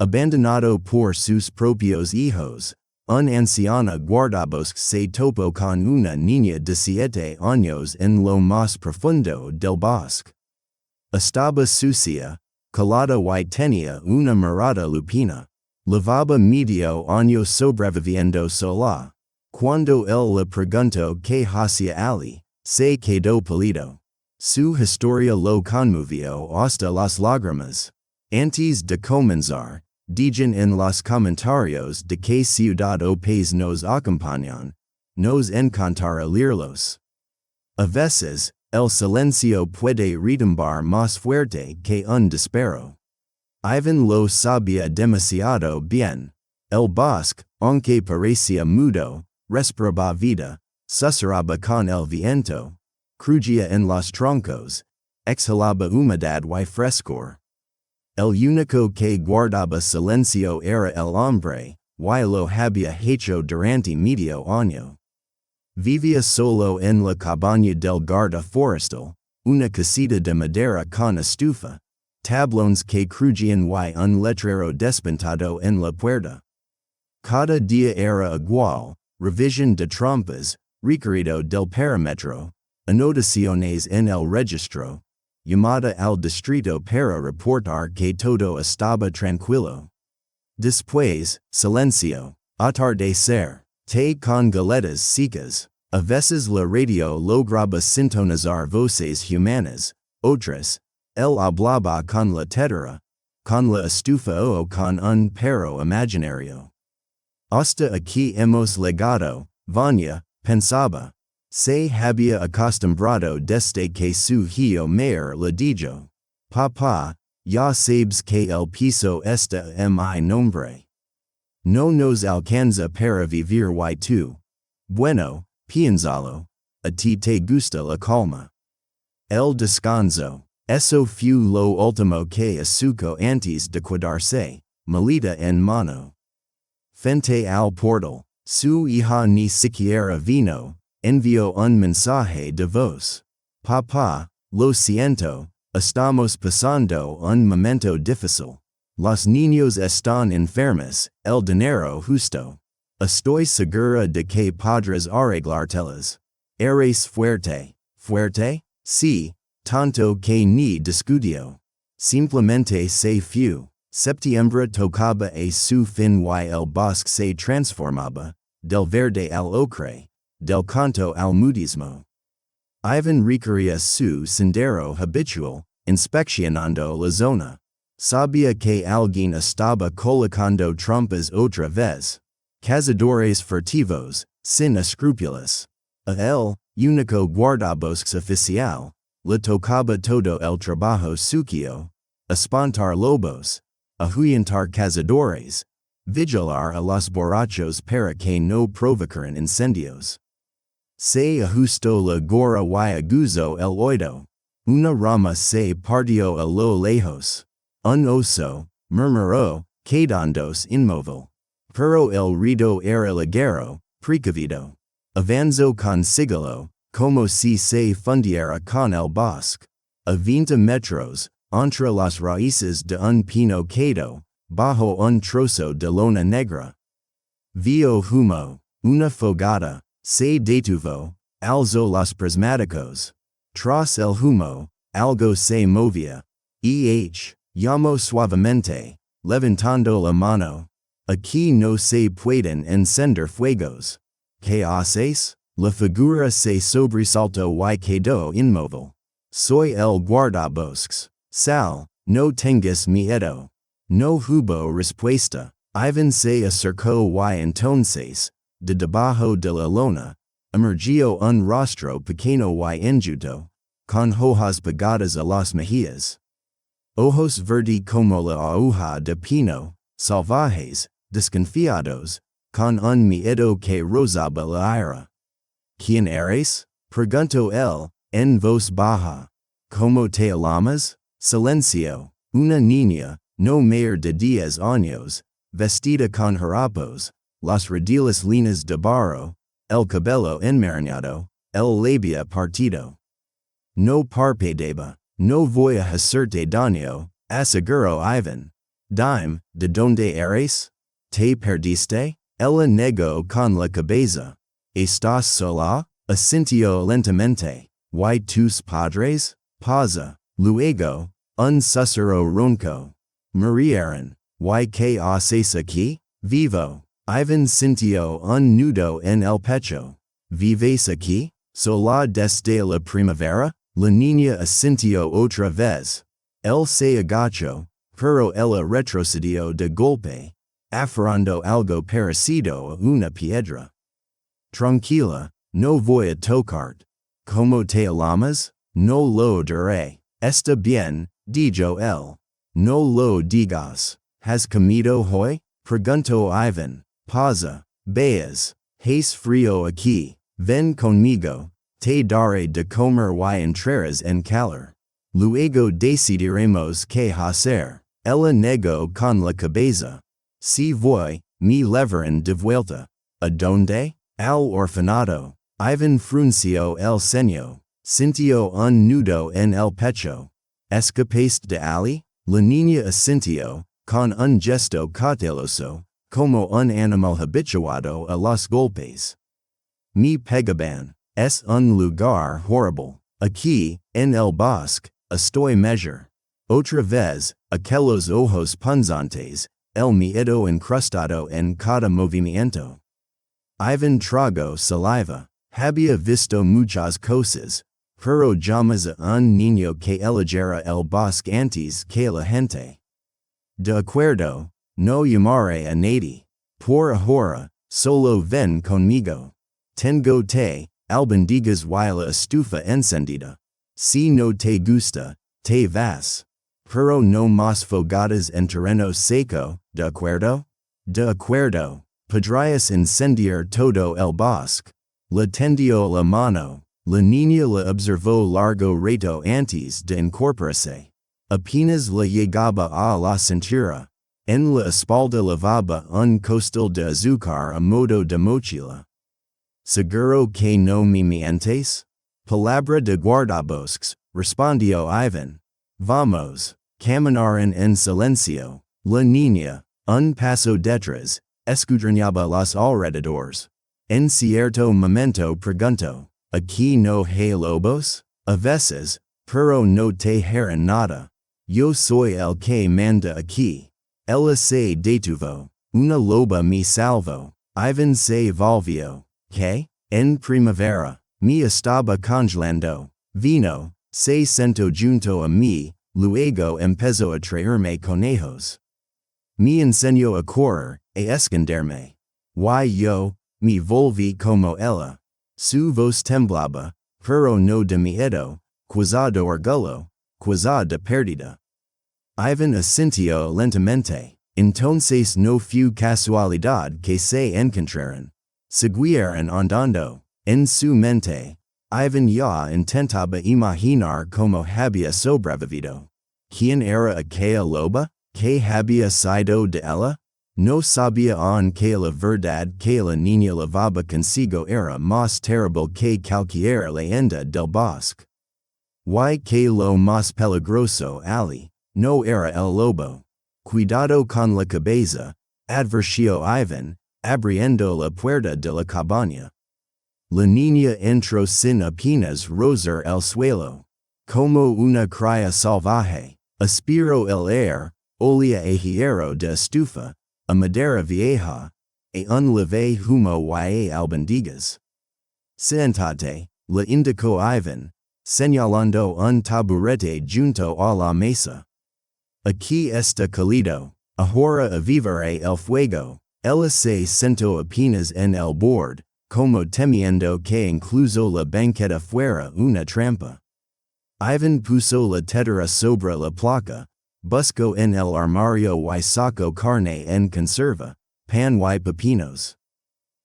Abandonado por sus propios hijos, un anciano Guardabosques se topó con una niña de 7 años en lo más profundo del bosque. Estaba sucia, calada y tenía una mirada lupina. Llevaba medio año sobreviviendo sola. Cuando él le preguntó qué hacía allí, se quedó pálido. Su historia lo conmovió hasta las lágrimas. Antes de comenzar, digan en los comentarios de qué ciudad o país nos acompañan. Nos encantará leerlos. A veces, el silencio puede retumbar más fuerte que un disparo. Ivan lo sabía demasiado bien. El bosque, aunque parecía mudo, respiraba vida, susurraba con el viento, crujía en los troncos, exhalaba humedad y frescor. El único que guardaba silencio era el hombre, y lo había hecho durante medio año. Vivía solo en la cabaña del guarda forestal, una casita de madera con estufa, tablones que crujían y un letrero despintado en la puerta. Cada día era igual, revisión de trampas, recorrido del perímetro, anotaciones en el registro, llamada al distrito para reportar que todo estaba tranquilo. Después, silencio, atardecer, té con galetas secas. A veces la radio lograba sintonizar voces humanas, otras, él hablaba con la tetera, con la estufa o con un perro imaginario. Hasta aquí hemos llegado, Vanya, pensaba. Se había acostumbrado desde que su hijo mayor le dijo. Papá, ya sabes que el piso está mi nombre. No nos alcanza para vivir y tú. Bueno, piénsalo. A ti te gusta la calma. El descanso. Eso fue lo último que asuco antes de quedarse, maleta en mano. Frente al portal, su hija ni siquiera vino, envió un mensaje de voz. Papá, lo siento, estamos pasando un momento difícil. Los niños están enfermos, el dinero justo. Estoy segura de que podrás arreglártelas. Eres fuerte. ¿Fuerte? Sí, tanto que ni discutió. Simplemente se fue. Septiembre tocaba a su fin y el bosque se transformaba, del verde al ocre, del canto al mudismo. Ivan recorría su sendero habitual, inspeccionando la zona. Sabía que alguien estaba colocando trampas otra vez. Cazadores furtivos, sin escrúpulos. A él, único guardabosques oficial, le tocaba todo el trabajo sucio, espantar lobos, ahuyentar cazadores, vigilar a los borrachos para que no provocaran incendios. Se ajustó la gorra y aguzó el oído. Una rama se partió a lo lejos. Un oso, murmuró, quedándose inmóvil. Pero el ruido era ligero, precavido. Avanzó con sigilo, como si se fundiera con el bosque. A 20 metros, entre las raíces de un pino quedó, bajo un trozo de lona negra. Vio humo, una fogata, se detuvo, alzó los prismáticos. Tras el humo, algo se movía. Llamó suavemente, levantando la mano. Aquí no se pueden encender fuegos. ¿Qué haces? La figura se sobresaltó y quedó inmóvil. Soy el guardabosques. Sal, no tengas miedo. No hubo respuesta. Ivan se acercó y entonces, de debajo de la lona, emergió un rostro pequeño y enjuto, con hojas pegadas a las mejillas. Ojos verde como la hoja de pino, salvajes, desconfiados, con un miedo que rozaba la ira. ¿Quién eres? Preguntó él, en voz baja. ¿Cómo te llamas? Silencio. Una niña, no mayor de 10 años, vestida con harapos, las redilas linas de barro, el cabello enmarañado, el labio partido. No parpadeaba. No voy a hacerte daño, aseguró Ivan. Dime, de donde eres? Te perdiste? Ella negó con la cabeza. ¿Estás sola? Asintió lentamente. ¿Y tus padres? Pausa. Luego, un susurro ronco. Murieron. ¿Y qué haces aquí? Vivo. Ivan sintió un nudo en el pecho. ¿Vives aquí? Sola desde la primavera? La niña asintió otra vez. Él se agachó, pero ella retrocedió de golpe, aferrando algo parecido a una piedra. Tranquila, no voy a tocarte. ¿Cómo te llamas? No lo diré. Está bien, dijo él. No lo digas. ¿Has comido hoy? Preguntó Ivan. Pausa. Veas. ¿Hace frío aquí? Ven conmigo. Te daré de comer y entrarás en calor. Luego decidiremos qué hacer. Ella negó con la cabeza. Si voy, me llevarán de vuelta. ¿A dónde? Al orfanato. Ivan frunció el ceño. Sintió un nudo en el pecho. ¿Escapaste de allí? La niña asintió, con un gesto cauteloso, como un animal habituado a los golpes. Me pegaban. Es un lugar horrible. Aquí, en el bosque, estoy mejor. Otra vez, aquellos ojos punzantes, el miedo incrustado en cada movimiento. Ivan tragó saliva. Había visto muchas cosas, pero jamás a un niño que eligera el bosque antes que la gente. De acuerdo, no llamaré a nadie. Por ahora, solo ven conmigo. Tengo té, albóndigas y la estufa encendida. Si no te gusta, te vas. Pero no más fogatas en terreno seco, ¿de acuerdo? De acuerdo. Podrías incendiar todo el bosque. Le tendió la mano. La niña la observó largo rato antes de incorporarse. Apenas le llegaba a la cintura. En la espalda llevaba un costal de azúcar a modo de mochila. ¿Seguro que no me mientes? Palabra de guardabosques, respondió Ivan. Vamos. Caminaron en silencio. La niña, un paso detrás, escudriñaba los alrededores. En cierto momento preguntó, ¿aquí no hay lobos? A veces, pero no te harán nada. Yo soy el que manda aquí. Ella se detuvo. Una loba me salvó. Ivan se volvió. ¿Qué? En primavera, me estaba congelando. Vino, se sentó junto a mí, luego empezó a traerme conejos. Me enseñó a correr, a esconderme. Y yo, me volví como ella. Su voz temblaba, pero no de miedo, quizá de orgullo, quizá de perdida. Ivan asintió lentamente. Entonces no fue casualidad que se encontraron. Siguieron andando. En su mente, Ivan ya intentaba imaginar cómo había sobrevivido. ¿Quién era aquella loba? ¿Qué había sido de ella? No sabía aún que la verdad que la niña llevaba consigo era más terrible que cualquier leyenda del bosque. Y que lo más peligroso allí no era el lobo. Cuidado con la cabeza, advirtió Ivan, abriendo la puerta de la cabaña. La niña entró sin apenas rozar el suelo. Como una cría salvaje, aspiró el aire, olía a hierro de estufa, a madera vieja, a un leve humo y a albóndigas. Siéntate, le indicó Ivan, señalando un taburete junto a la mesa. Aquí está cálido. Ahora avivaré el fuego. Ella se sentó apenas en el borde, como temiendo que incluso la banqueta fuera una trampa. Ivan puso la tetera sobre la placa, buscó en el armario y sacó carne en conserva, pan y pepinos.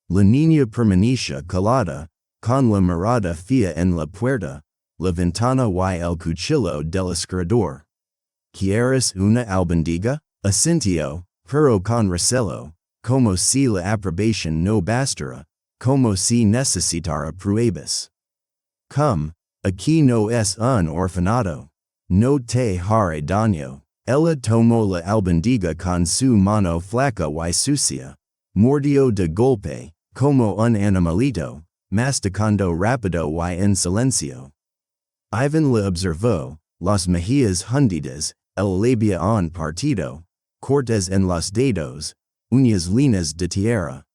La niña permanecía calada, con la mirada fija en la puerta, la ventana y el cuchillo del escritor. ¿Quieres una albóndiga? Asintió, pero con recelo, como si la aprobación no bastara, como si necesitara pruebas. Come, aquí no es un orfanato. No te haré daño. Ella tomo la albindiga con su mano flaca y sucia. Mordió de golpe, como un animalito, masticando rápido y en silencio. Ivan le observó, las mejillas hundidas, el labia en partido, cortes en los dedos, uñas líneas de tierra.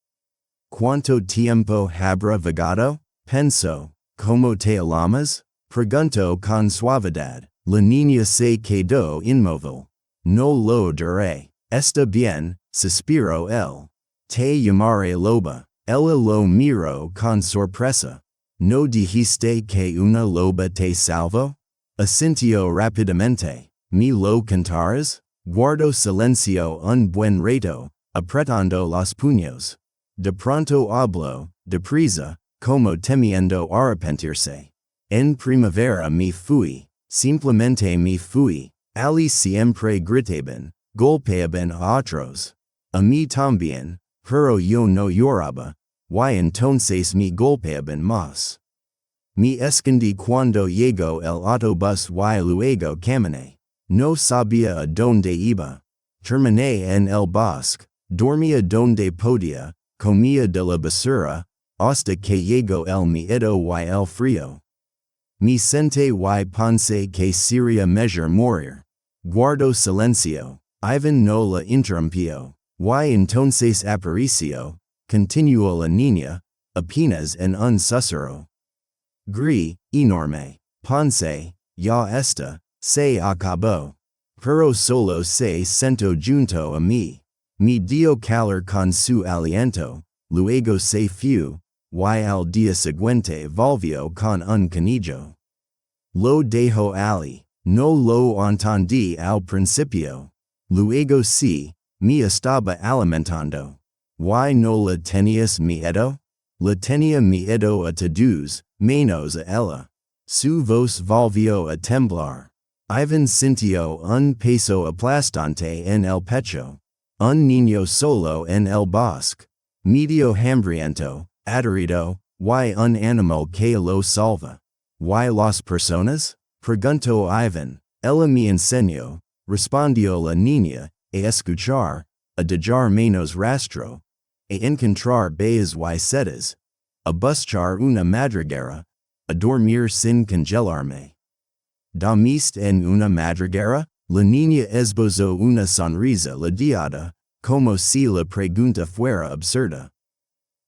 ¿Cuánto tiempo habrá vagado? Pensó. ¿Cómo te llamas? Preguntó con suavidad. La niña se quedó inmóvil. No lo diré. Está bien, suspiró él. Te llamaré loba. Ella lo miró con sorpresa. ¿No dijiste que una loba te salvó? Asintió rápidamente. ¿Me lo contarás? Guardó silencio un buen rato, apretando los puños. De pronto habló, deprisa, como temiendo arrepentirse. En primavera me fui, simplemente me fui. Ali siempre gritaban, golpeaban a otros. A mí también, pero yo no lloraba, y entonces me golpeaban más. Me escondí cuando llegó el autobús y luego caminé. No sabía a dónde iba. Terminé en el bosque, dormía donde podía, comía de la basura, hasta que llegó el miedo y el frío. Me senté y pensé que sería mejor morir. Guardó silencio. Ivan no la interrumpió. Y entonces apareció, continuó la niña, apenas en un susurro. Enorme. Pensé, ya está, se acabó. Pero solo se sentó junto a mí. Me dio calor con su aliento, luego se fue, y al día siguiente volvió con un canillo. Lo dejó Ali, no lo entendí al principio. Luego sí, me estaba alimentando. ¿Y no la tenías miedo? La tenía miedo a todos, menos a ella. Su voz volvió a temblar. Ivan sintió un peso aplastante en el pecho. Un niño solo en el bosque. Medio hambriento, aterido, y un animal que lo salva. ¿Y las personas? Preguntó Ivan. Ella me enseñó, respondió la niña, a escuchar, a dejar menos rastro, a encontrar bellas y setas, a buscar una madriguera, a dormir sin congelarme. ¿Dormiste en una madriguera? La niña esbozó una sonrisa ladeada, como si la pregunta fuera absurda.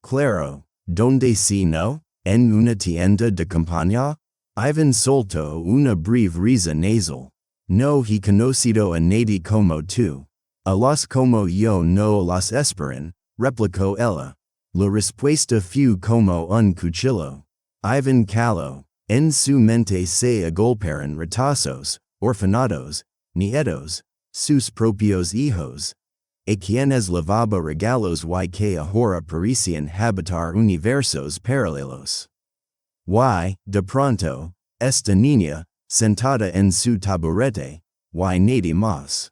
Claro, ¿dónde si no? ¿En una tienda de campaña? Ivan soltó una breve risa nasal. No he conocido a nadie como tú. A los como yo no los esperan, replicó ella. La respuesta fue como un cuchillo. Ivan caló. En su mente se agolparon retazos, orfanatos, nietos, sus propios hijos. A quienes lavaba regalos y que ahora parecían habitar universos paralelos. Y, de pronto, esta niña, sentada en su taburete, y nadie más.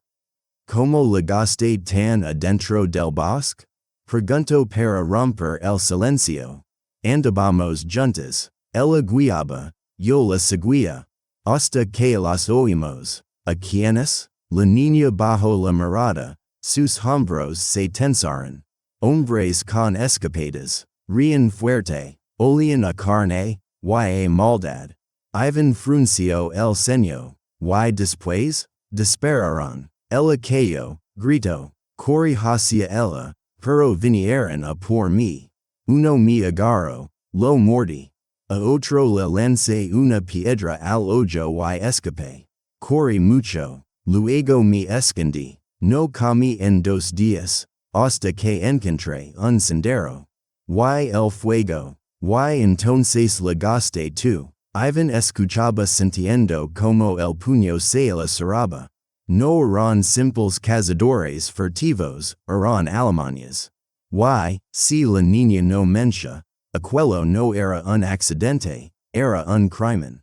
¿Cómo llegaste tan adentro del bosque? Preguntó para romper el silencio. Andábamos juntas. Ella guiaba, yo la seguía. Hasta que las oímos. ¿A quiénes? La niña bajó la mirada, sus hombros se tensaron. Hombres con escapadas, rían fuerte, olían a carne, y a maldad. Ivan frunció el ceño. ¿Y después? Dispararon. Ella cayó, gritó. Corrí hacia ella, pero vinieron a por mí. Uno me agarró, lo mordí. A otro le lancé una piedra al hoyo y escapé. Corrí mucho. Luego me escondí. No comí en 2 días, hasta que encontré un sendero. Y el fuego. Y entonces llegaste tú. Ivan escuchaba sintiendo como el puño se le cerraba. No eran simples cazadores furtivos, eran alemanes. Y, si la niña no mencia, aquello no era un accidente, era un crimen.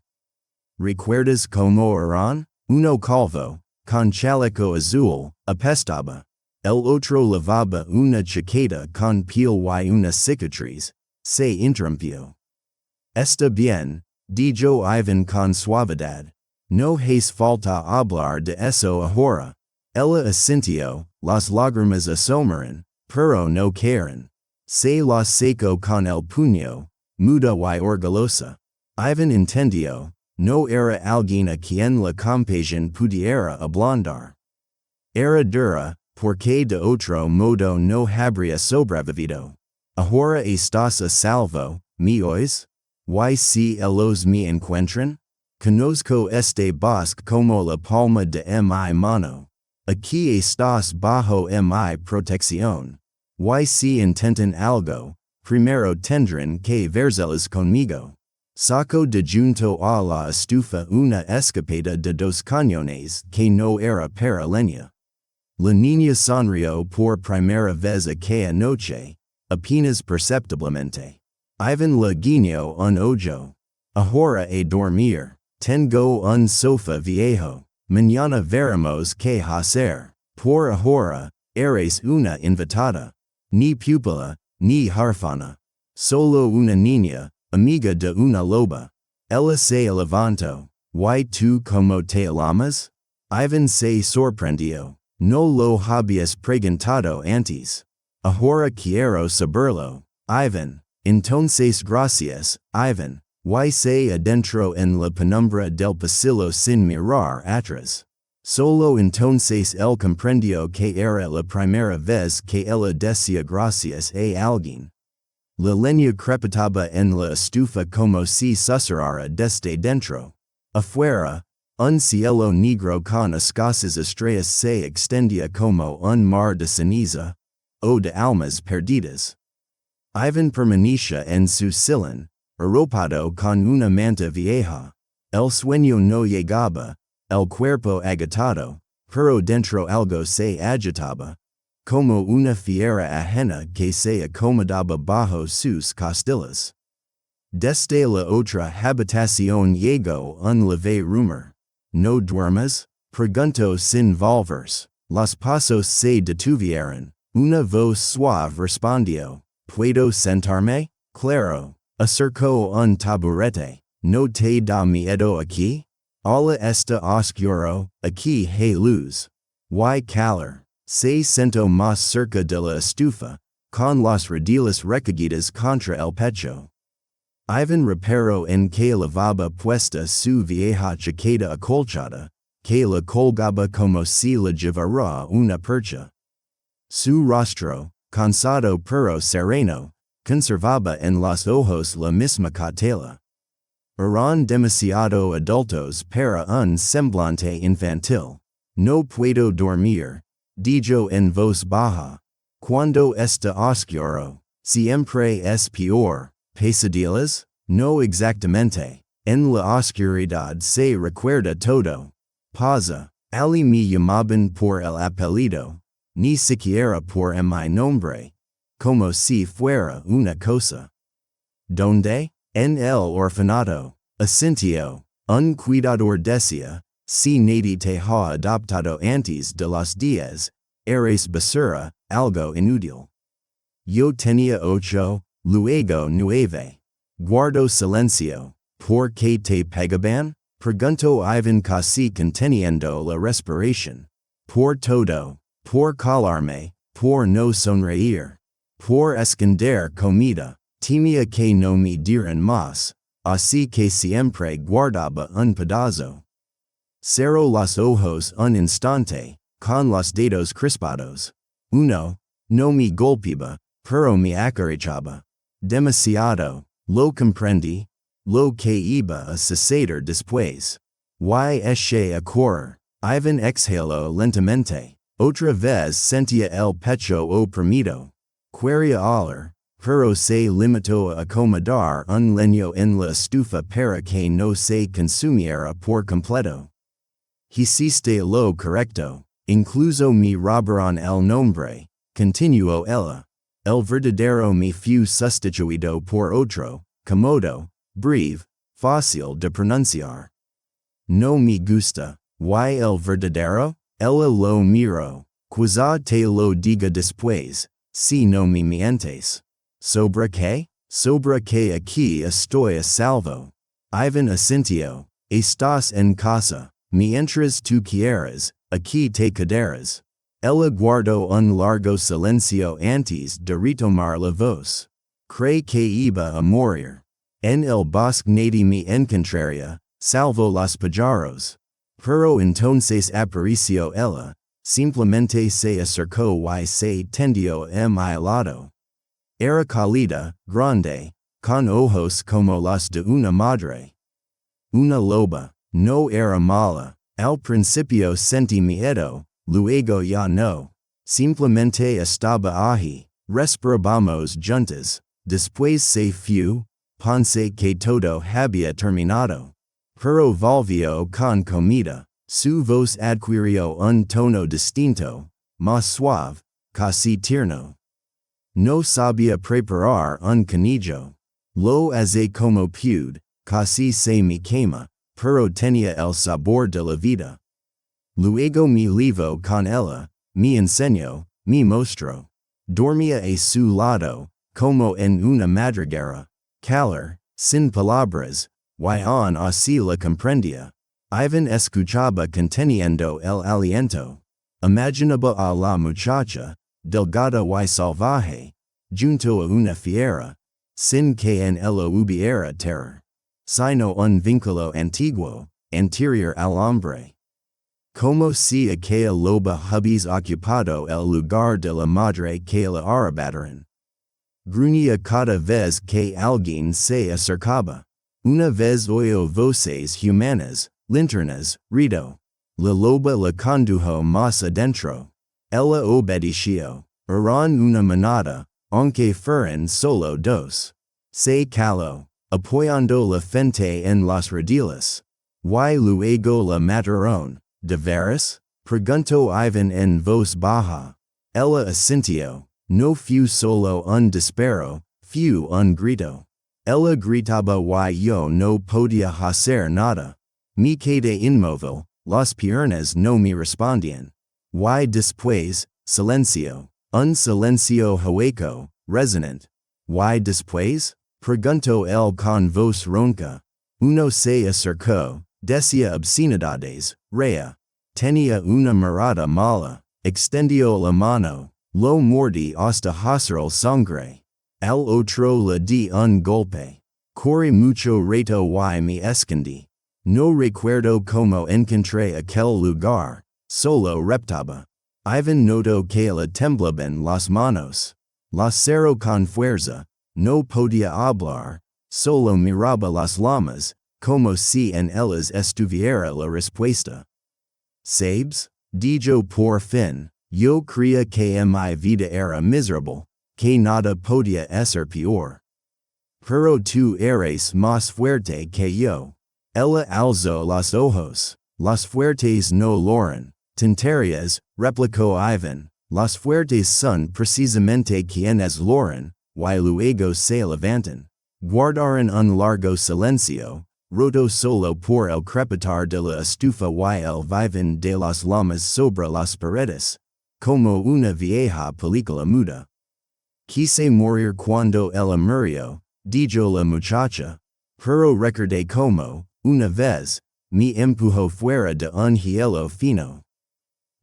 ¿Recuerdas cómo eran? Uno calvo, con chaleco azul, apestaba. El otro lavaba una chaqueta con piel y una cicatriz. Se interrumpió. Está bien, dijo Ivan con suavidad. No hace falta hablar de eso ahora. Ella Acintio, las lágrimas asomaron, pero no cayeron. Se los seco con el puño, muda y orgullosa. Ivan entendió, no era alguien a quien la compasión pudiera ablandar. Era dura, porque de otro modo no habría sobrevivido. Ahora estás a salvo, ¿me oyes? Y si ellos me encuentran? Conozco este bosque como la palma de mi mano. Aquí estás bajo mi protección. Y si intentan algo, primero tendrán que verselas conmigo. Saco de junto a la estufa una escopeta de 2 cañones que no era para leña. La niña sonrió por primera vez aquella noche, apenas perceptiblemente. Ivan le guiñó un ojo. Ahora a dormir. Tengo un sofá viejo. Mañana veremos qué hacer. Por ahora, eres una invitada. Ni pupila, ni harfana. Solo una niña, amiga de una loba. Ella se levantó. ¿Y tú cómo te llamas? Ivan se sorprendió. No lo habías preguntado antes. Ahora quiero saberlo, Ivan. Entonces gracias, Ivan. Y se adentro en la penumbra del pasillo sin mirar atrás. Solo entonces él comprendió que era la primera vez que ella decía gracias a alguien. La leña crepitaba en la estufa como si susurrara desde dentro. Afuera, un cielo negro con escasas estrellas se extendía como un mar de ceniza, o de almas perdidas. Ivan permanecía en su sillón, arropado con una manta vieja. El sueño no llegaba, el cuerpo agitado, pero dentro algo se agitaba, como una fiera ajena que se acomodaba bajo sus costillas. Desde la otra habitación llegó un leve rumor. ¿No duermes? Preguntó sin volverse. Los pasos se detuvieron. Una voz suave respondió. ¿Puedo sentarme? Claro. Acercó un taburete. ¿No te da miedo aquí? Halla está oscuro, aquí hay luz. Y calor. Se sentó más cerca de la estufa, con las rodillas recogidas contra el pecho. Ivan reparó en que llevaba puesta su vieja chaqueta acolchada, que la colgaba como si la llevara una percha. Su rostro, cansado pero sereno, conservaba en los ojos la misma cautela. Eran demasiado adultos para un semblante infantil. No puedo dormir, dijo en voz baja. Cuando está oscuro, siempre es peor. ¿Pesadillas? No exactamente. En la oscuridad se recuerda todo. Pausa. Ali me llamaban por el apellido, ni siquiera por mi nombre, como si fuera una cosa. ¿Dónde? En el orfanato. Acintio, un cuidador decía, si nadie te ha adoptado antes de los 10, eres basura, algo inútil. Yo tenía 8, luego 9. Guardo silencio. ¿Por qué te pegaban? Preguntó Ivan casi conteniendo la respiración. Por todo. Por calarme. Por no sonreír. Por esconder comida. Temía que no me dieran más. Así que siempre guardaba un pedazo. Cerró los ojos un instante, con los dedos crispados. Uno, no me golpeaba, pero me acariciaba. Demasiado, lo comprendí, lo que iba a suceder después. Y eché a correr. Ivan exhaló lentamente. Otra vez sentía el pecho oprimido. Quería hablar, pero se limitó a acomodar un leño en la estufa para que no se consumiera por completo. Hiciste lo correcto. Incluso me robaron el nombre, continuó ella. El verdadero me fue sustituido por otro, cómodo, breve, fácil de pronunciar. No me gusta. ¿Y el verdadero? Ella lo miró. Quizá te lo diga después, si no me mientes. ¿Sobre qué? Sobre que aquí estoy a salvo. Ivan asintió. Estás en casa. Mientras tú quieras, Aquí te quedarás. Ella guardó un largo silencio antes de retomar la voz. Cree que iba a morir. En el bosque nadie me encontraría, salvo los pájaros. Pero entonces apareció ella, simplemente se acercó y se tendió a mi lado. Era cálida, grande, con ojos como los de una madre. Una loba, no era mala. Al principio sentí miedo, luego ya no. Simplemente estaba allí, respirábamos juntas. Después se fue, pensé que todo había terminado. Pero volvió con comida. Su voz adquirió un tono distinto, más suave, casi tierno. No sabía preparar un canillo. Lo hace como pude, casi se me quema, pero tenía el sabor de la vida. Luego me livo con ella, me enseñó, me mostró. Dormía a su lado, como en una madriguera, calor, sin palabras, y aún así la comprendía. Ivan escuchaba conteniendo el aliento. Imaginaba a la muchacha, delgada y salvaje, junto a una fiera, sin que en ella hubiera terror, sino un vínculo antiguo, anterior al hombre. Como si aquella loba hubiese ocupado el lugar de la madre que la arrebataron. Gruñía cada vez que alguien se acercaba. Una vez oyó voces humanas, linternas, ruido. La loba la condujo más adentro. Ella obedeció. Eran una manada, aunque fueran solo dos. Se caló, apoyando la frente en los rediles. Y luego la mataron. ¿De veras? Preguntó Ivan en voz baja. Ella asintió. No fue solo un disparo, fue un grito. Ella gritaba y yo no podía hacer nada. Me quedé inmóvil, las piernas no me respondían. Y después, silencio. Un silencio hueco, resonant. Y después? Preguntó él con voz ronca. Uno se acercó, decía obscenidades, reía. Tenía una mirada mala, extendió la mano. Lo mordí hasta hacer sangre. Al otro le di un golpe. Corrí mucho rato y me escondí. No recuerdo cómo encontré aquel lugar, solo reptaba. Ivan notó que le temblaban las manos. Las cerró con fuerza, no podía hablar, solo miraba las llamas, como si en ellas estuviera la respuesta. ¿Sabes? Dijo por fin. Yo creía que mi vida era miserable, que nada podía ser peor. Pero tú eres más fuerte que yo. Ella alzó los ojos. Los fuertes no loran. Tonterías, replicó Ivan. Los fuertes son precisamente quienes loran, y luego se levantan. Guardaron un largo silencio, roto solo por el crepitar de la estufa y el vaivén de las llamas sobre las paredes. Como una vieja película muda. Quise morir cuando ella murió, dijo la muchacha. Pero recordé como, una vez, me empujó fuera de un hielo fino.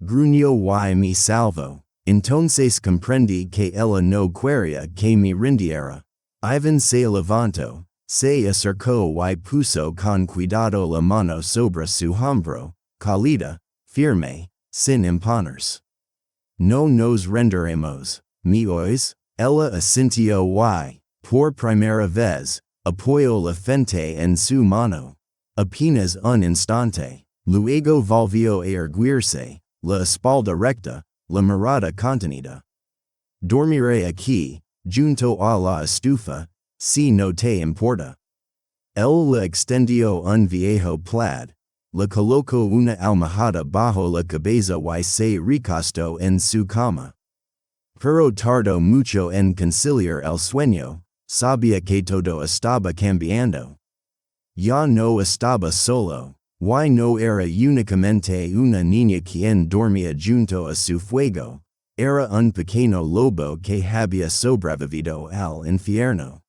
Gruñó y me salvó. Entonces comprendí que ella no quería que me rindiera. Ivan se levantó, se acercó y puso con cuidado la mano sobre su hombro, cálida, firme, sin imponerse. No nos rendiremos, ¿me oyes? Ella asintió y, por primera vez, apoyó la frente en su mano. Apenas un instante, luego volvió a erguirse, la espalda recta, la mirada contenida. Dormiré aquí, junto a la estufa, si no te importa. Él le extendió un viejo plaid. Le colocó una almohada bajo la cabeza y se recostó en su cama. Pero tardó mucho en conciliar el sueño, sabía que todo estaba cambiando. Ya no estaba solo, y no era únicamente una niña quien dormía junto a su fuego, era un pequeño lobo que había sobrevivido al infierno.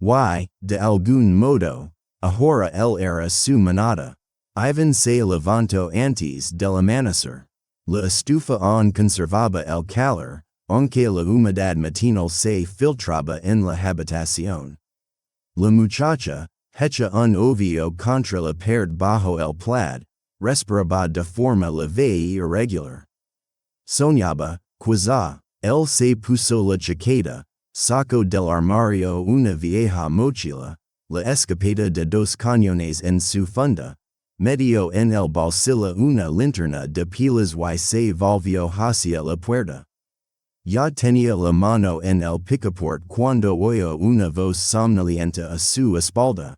Y, de algún modo, ahora él era su manada. Ivan se levanto antes del amanecer. La estufa aún conservaba el calor, aunque la humedad matinal se filtraba en la habitación. La muchacha, hecha un ovio contra la pared bajo el plaid, respiraba de forma leve y irregular. Soñaba, quizá, él se puso la chaqueta, sacó del armario una vieja mochila, la escopeta de 2 cañones en su funda, metió en el bolsillo una linterna de pilas y se volvió hacia la puerta. Ya tenía la mano en el picaporte cuando oyó una voz somnoliente a su espalda.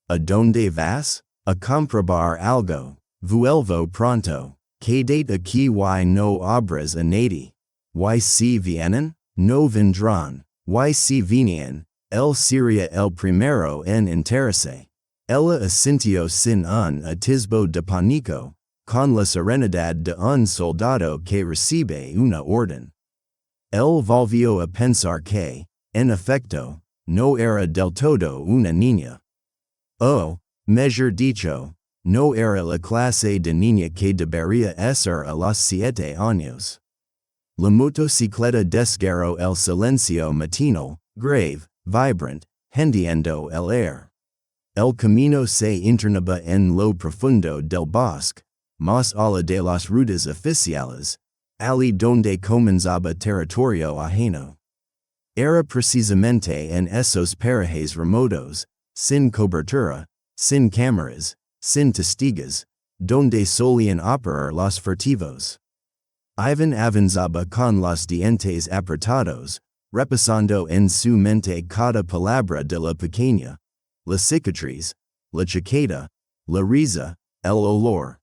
¿A dónde vas? A comprobar algo. Vuelvo pronto. Quédate aquí y no abras a nadie. Y si vienen? No vendrán. Y si vienen, él sería el primero en enterarse. Ella asintió sin un atisbo de pánico, con la serenidad de un soldado que recibe una orden. Él volvió a pensar que, en efecto, no era del todo una niña. O, mejor dicho, no era la clase de niña que debería ser a los 7 años. La motocicleta desgarró el silencio matinal, grave, vibrant, hendiendo el air. El camino se internaba en lo profundo del bosque, más allá de las rutas oficiales, allí donde comenzaba territorio ajeno. Era precisamente en esos parajes remotos, sin cobertura, sin cámaras, sin testigos, donde solían operar los furtivos. Ivan avanzaba con los dientes apretados, repasando en su mente cada palabra de la pequeña, la cicatriz, la chaqueta, la risa, el olor.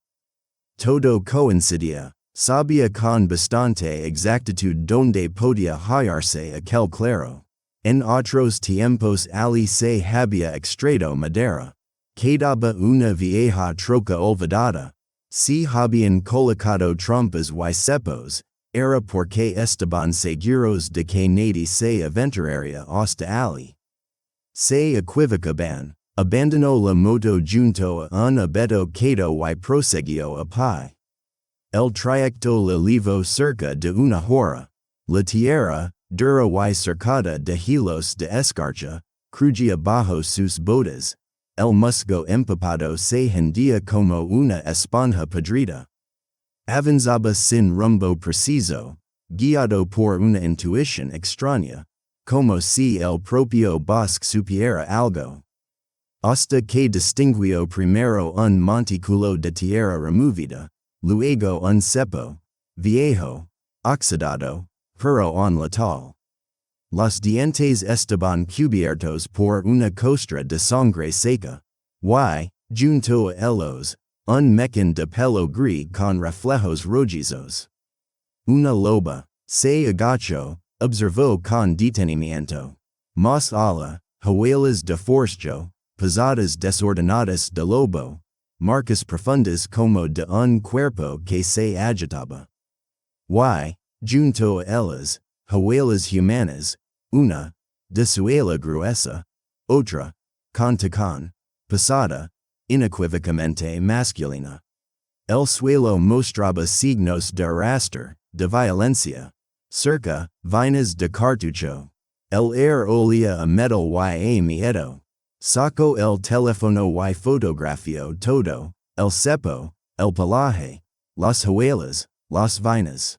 Todo coincidía, sabía con bastante exactitud donde podía hallarse aquel claro. En otros tiempos allí se había extraído madera. Quedaba una vieja troca olvidada. Si habían colocado trampas y cepos, era porque estaban seguros de que nadie se aventuraría hasta allí. Se equivocaban, abandonó la moto junto a un abeto quedo y proseguió a pie. El trayecto le llevó cerca de una hora. La tierra, dura y cercada de hilos de escarcha, crujía bajo sus botas. El musgo empapado se hendía como una esponja podrida. Avanzaba sin rumbo preciso, guiado por una intuición extraña, como si el propio bosque supiera algo. Hasta que distinguió primero un montículo de tierra removida, luego un cepo, viejo, oxidado, pero en letal. Los dientes estaban cubiertos por una costra de sangre seca. Y, junto a ellos, un mechón de pelo gris con reflejos rojizos. Una loba, se agachó, observó con detenimiento. Más allá, huellas de forjo, pisadas desordenadas de lobo, marcas profundas como de un cuerpo que se agitaba. Y, junto a ellas, huellas humanas, una, de suela gruesa, otra, con tacón, pesada, inequívocamente masculina. El suelo mostraba signos de arrastre, de violencia. Cerca, vainas de cartucho. El air olía a metal y a miedo. Sacó el teléfono y fotografió todo, el cepo, el pelaje, las huellas, las vainas.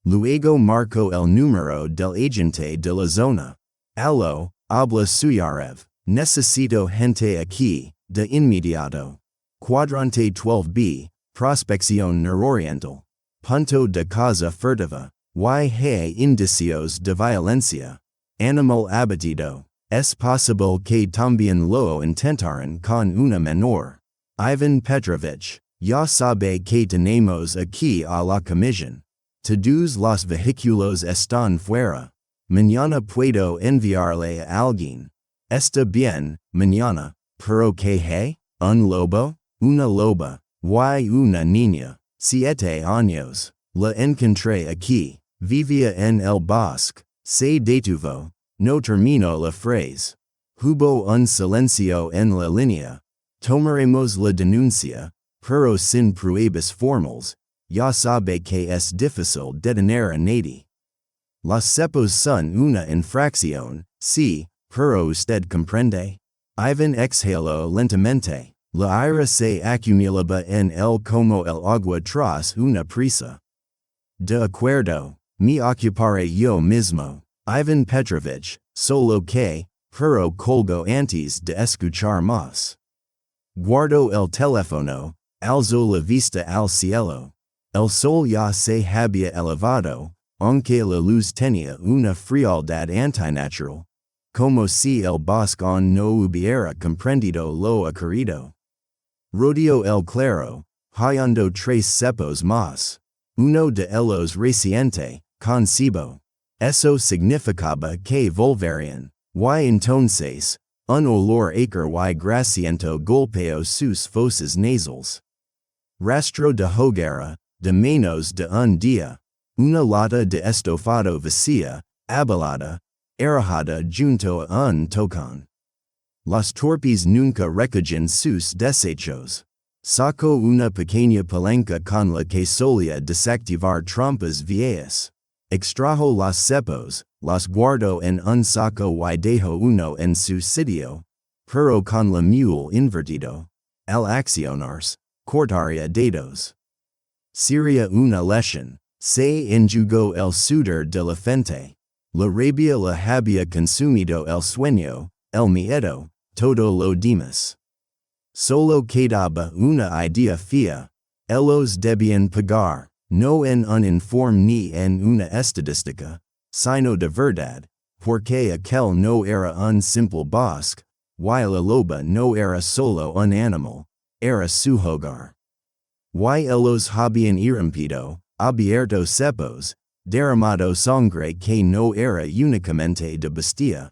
Luego marcó el número del agente de la zona. Aló, habla Suyarev. Necesito gente aquí, de inmediato. Cuadrante 12B, prospección nororiental. Punto de casa furtiva. Y hay indicios de violencia. Animal abatido. Es posible que también lo intentaran con una menor. Ivan Petrovich, ya sabe que tenemos aquí a la comisión. Todos los vehículos están fuera. Mañana puedo enviarle a alguien. Está bien, mañana. Pero ¿qué hay? ¿Un lobo? Una loba. Y una niña. 7 años. La encontré aquí. Vivía en el bosque. Se detuvo. No terminó la frase. Hubo un silencio en la línea. Tomaremos la denuncia, pero sin pruebas formales, ya sabe que es difícil detener a nadie. Los cepos son una infracción, sí, pero usted comprende. Ivan exhaló lentamente. La ira se acumulaba en él como el agua tras una prisa. De acuerdo, me ocuparé yo mismo. Ivan Petrovich, solo que, pero colgo antes de escuchar más. Guardo el teléfono, alzó la vista al cielo. El sol ya se había elevado, aunque la luz tenía una frialdad antinatural, como si el bosque aún no hubiera comprendido lo ocurrido. Rodeó el claro, hallando tres cepos más. Uno de ellos reciente, concibo. Eso significaba que volverían. Y entonces, un olor acre y grasiento golpeó sus fosas nasales. Rastro de hoguera, de menos de un día. Una lata de estofado vacía, abalada, arrojada junto a un tocón. Los torpes nunca recogen sus desechos. Sacó una pequeña palanca con la que solía desactivar trampas viejas. Extrajo los cepos, los guardó en un saco y dejó uno en su sitio, pero con la mule invertido. Al accionarse, cortaría dedos. Sería una lesión. Se enjugó el sudor de la frente. La rabia la había consumido el sueño, el miedo, todo lo demás. Solo quedaba una idea fija. Ellos debían pagar, no en un informe ni en una estadística, sino de verdad, porque aquel no era un simple bosque, y la loba no era solo un animal, era su hogar. Y ellos habían irrumpido, abierto cepos, derramado sangre que no era únicamente de bestia.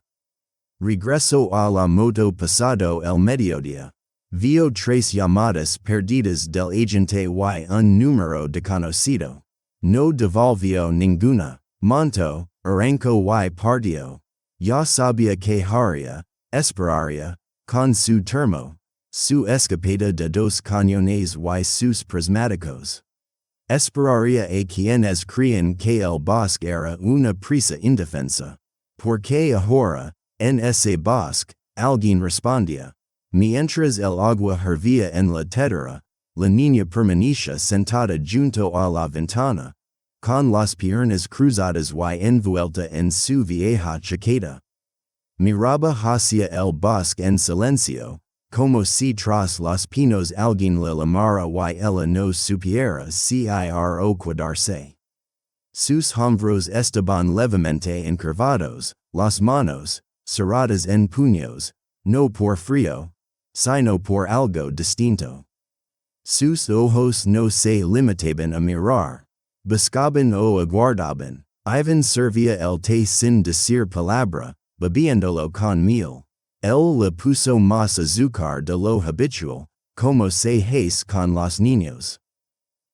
Regresó a la moto pasado el mediodía. Vio tres llamadas perdidas del agente y un número desconocido. No devolvió ninguna. Montó, arrancó y partió. Ya sabía que haría, esperaría, con su termo, su escapada de 2 cañones y sus prismáticos. Esperaría a quienes creían que el bosque era una presa indefensa. Porque ahora, en ese bosque, alguien respondía. Mientras el agua hervía en la tetera, la niña permanecía sentada junto a la ventana, con las piernas cruzadas y envuelta en su vieja chaqueta. Miraba hacia el bosque en silencio, como si tras los pinos alguien le llamara y ella no supiera si ir o quedarse. Sus hombros estaban levemente encorvados, las manos, cerradas en puños, no por frío, sino por algo distinto. Sus ojos no se limitaban a mirar. Buscaban o aguardaban. Ivan servía el té sin decir palabra, bebiéndolo con miel. Él le puso más azúcar de lo habitual, como se hace con los niños.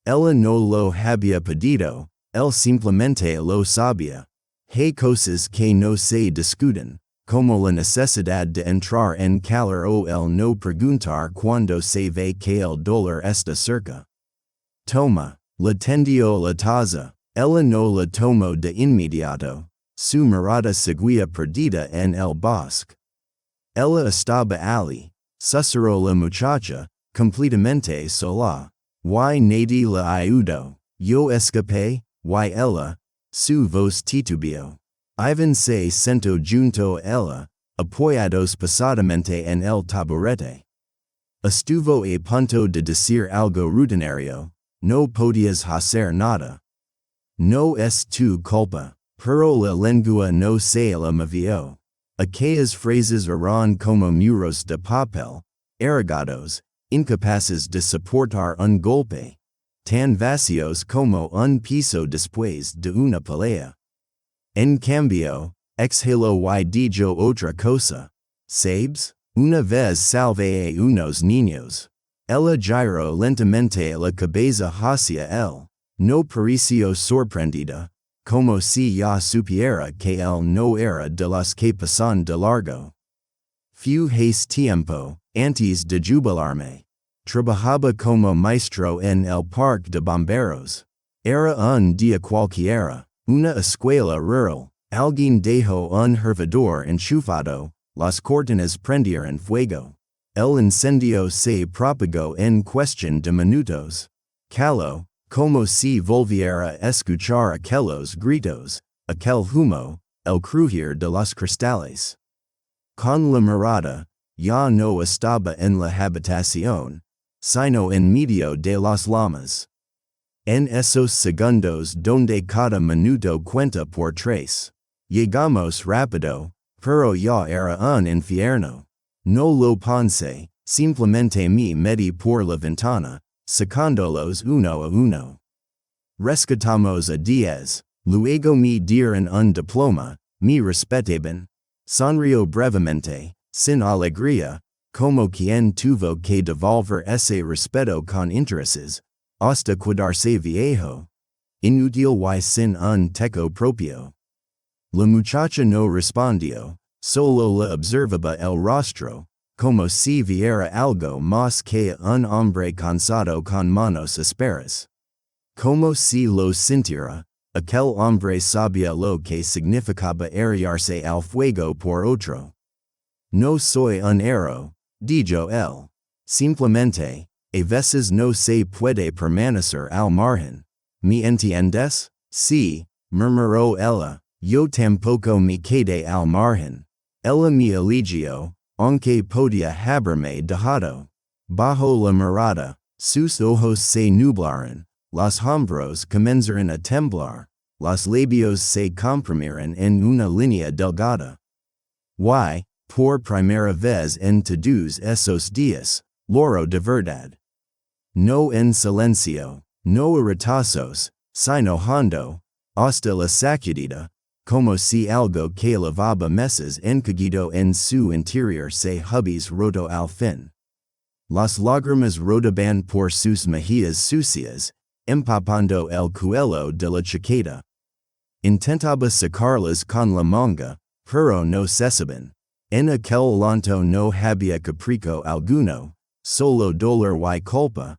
Ella no lo había pedido, él simplemente lo sabía. Hay cosas que no se discuten, como la necesidad de entrar en calor o el no preguntar cuando se ve que el dolor está cerca. Toma, le tendió la taza. Ella no la tomó de inmediato. Su mirada seguía perdida en el bosque. Ella estaba allí, susurró la muchacha, completamente sola. Y nadie la ayudó. Yo escapé, y ella, su voz titubeó. Ivan se sentó junto a ella, apoyados pesadamente en el taburete. Estuvo a punto de decir algo rutinario, no podías hacer nada. No es tu culpa, pero la lengua no se la movió. Aquellas frases eran como muros de papel, arrogados, incapaces de soportar un golpe, tan vacíos como un piso después de una pelea. En cambio, exhaló y dijo otra cosa. ¿Sabes? Una vez salvé a unos niños. Ella giró lentamente la cabeza hacia él. No pareció sorprendida, como si ya supiera que él no era de los que pasan de largo. Fue hace tiempo, Antes de jubilarme. Trabajaba como maestro en el parque de bomberos. Era un día cualquiera, una escuela rural. Alguien dejó un hervidor enchufado, las cortinas prendieron fuego. El incendio se propagó en cuestión de minutos. Caló, como si volviera a escuchar aquellos gritos, aquel humo, el crujir de los cristales. Con la mirada, ya no estaba en la habitación, sino en medio de las llamas. En esos segundos donde cada minuto cuenta por tres. Llegamos rápido, pero ya era un infierno. No lo pensé, simplemente me metí por la ventana, sacándolos uno a uno. Rescatamos a 10, luego me dieron un diploma, me respetaban. Sonrió brevemente, sin alegría, como quien tuvo que devolver ese respeto con intereses, hasta quedarse viejo. Inútil y sin un teco propio. La muchacha no respondió, solo le observaba el rostro, como si viera algo más que un hombre cansado con manos ásperas. Como si lo sintiera, aquel hombre sabía lo que significaba arriarse al fuego por otro. No soy un héroe, dijo él. Simplemente, a veces no se puede permanecer al margen. ¿Me entiendes? Sí, murmuró ella. Yo tampoco me quedé al margen. Ella me eligió, aunque podía haberme dejado. Bajo la mirada, sus ojos se nublaron, los hombros comenzaron a temblar, los labios se comprimieron en una línea delgada. Why, por primera vez en todos esos días, lloró de verdad. No en silencio, no a retazos, sino hondo, hasta la sacudida, como si algo que llevaba meses encogido en su interior se hubiese roto al fin. Las lágrimas rodaban por sus mejillas sucias, empapando el cuello de la chaqueta. Intentaba sacarlas con la manga, pero no cesaban. En aquel llanto no había capricho alguno, solo dolor y culpa,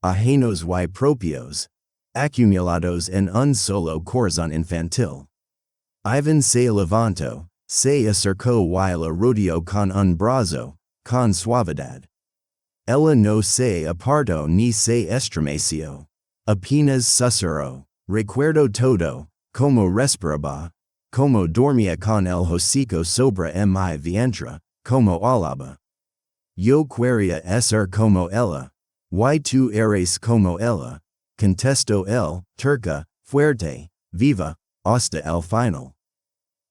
ajenos y propios, acumulados en un solo corazón infantil. Ivan se levantó, se acercó y la rodeó con un brazo, con suavidad. Ella no se apartó ni se estremeció. Apenas susurró, recuerdo todo, como respiraba, como dormía con el hocico sobre mi vientre, como hablaba. Yo quería ser como ella. Y tú eres como ella, contestó él, terca, fuerte, viva, hasta el final.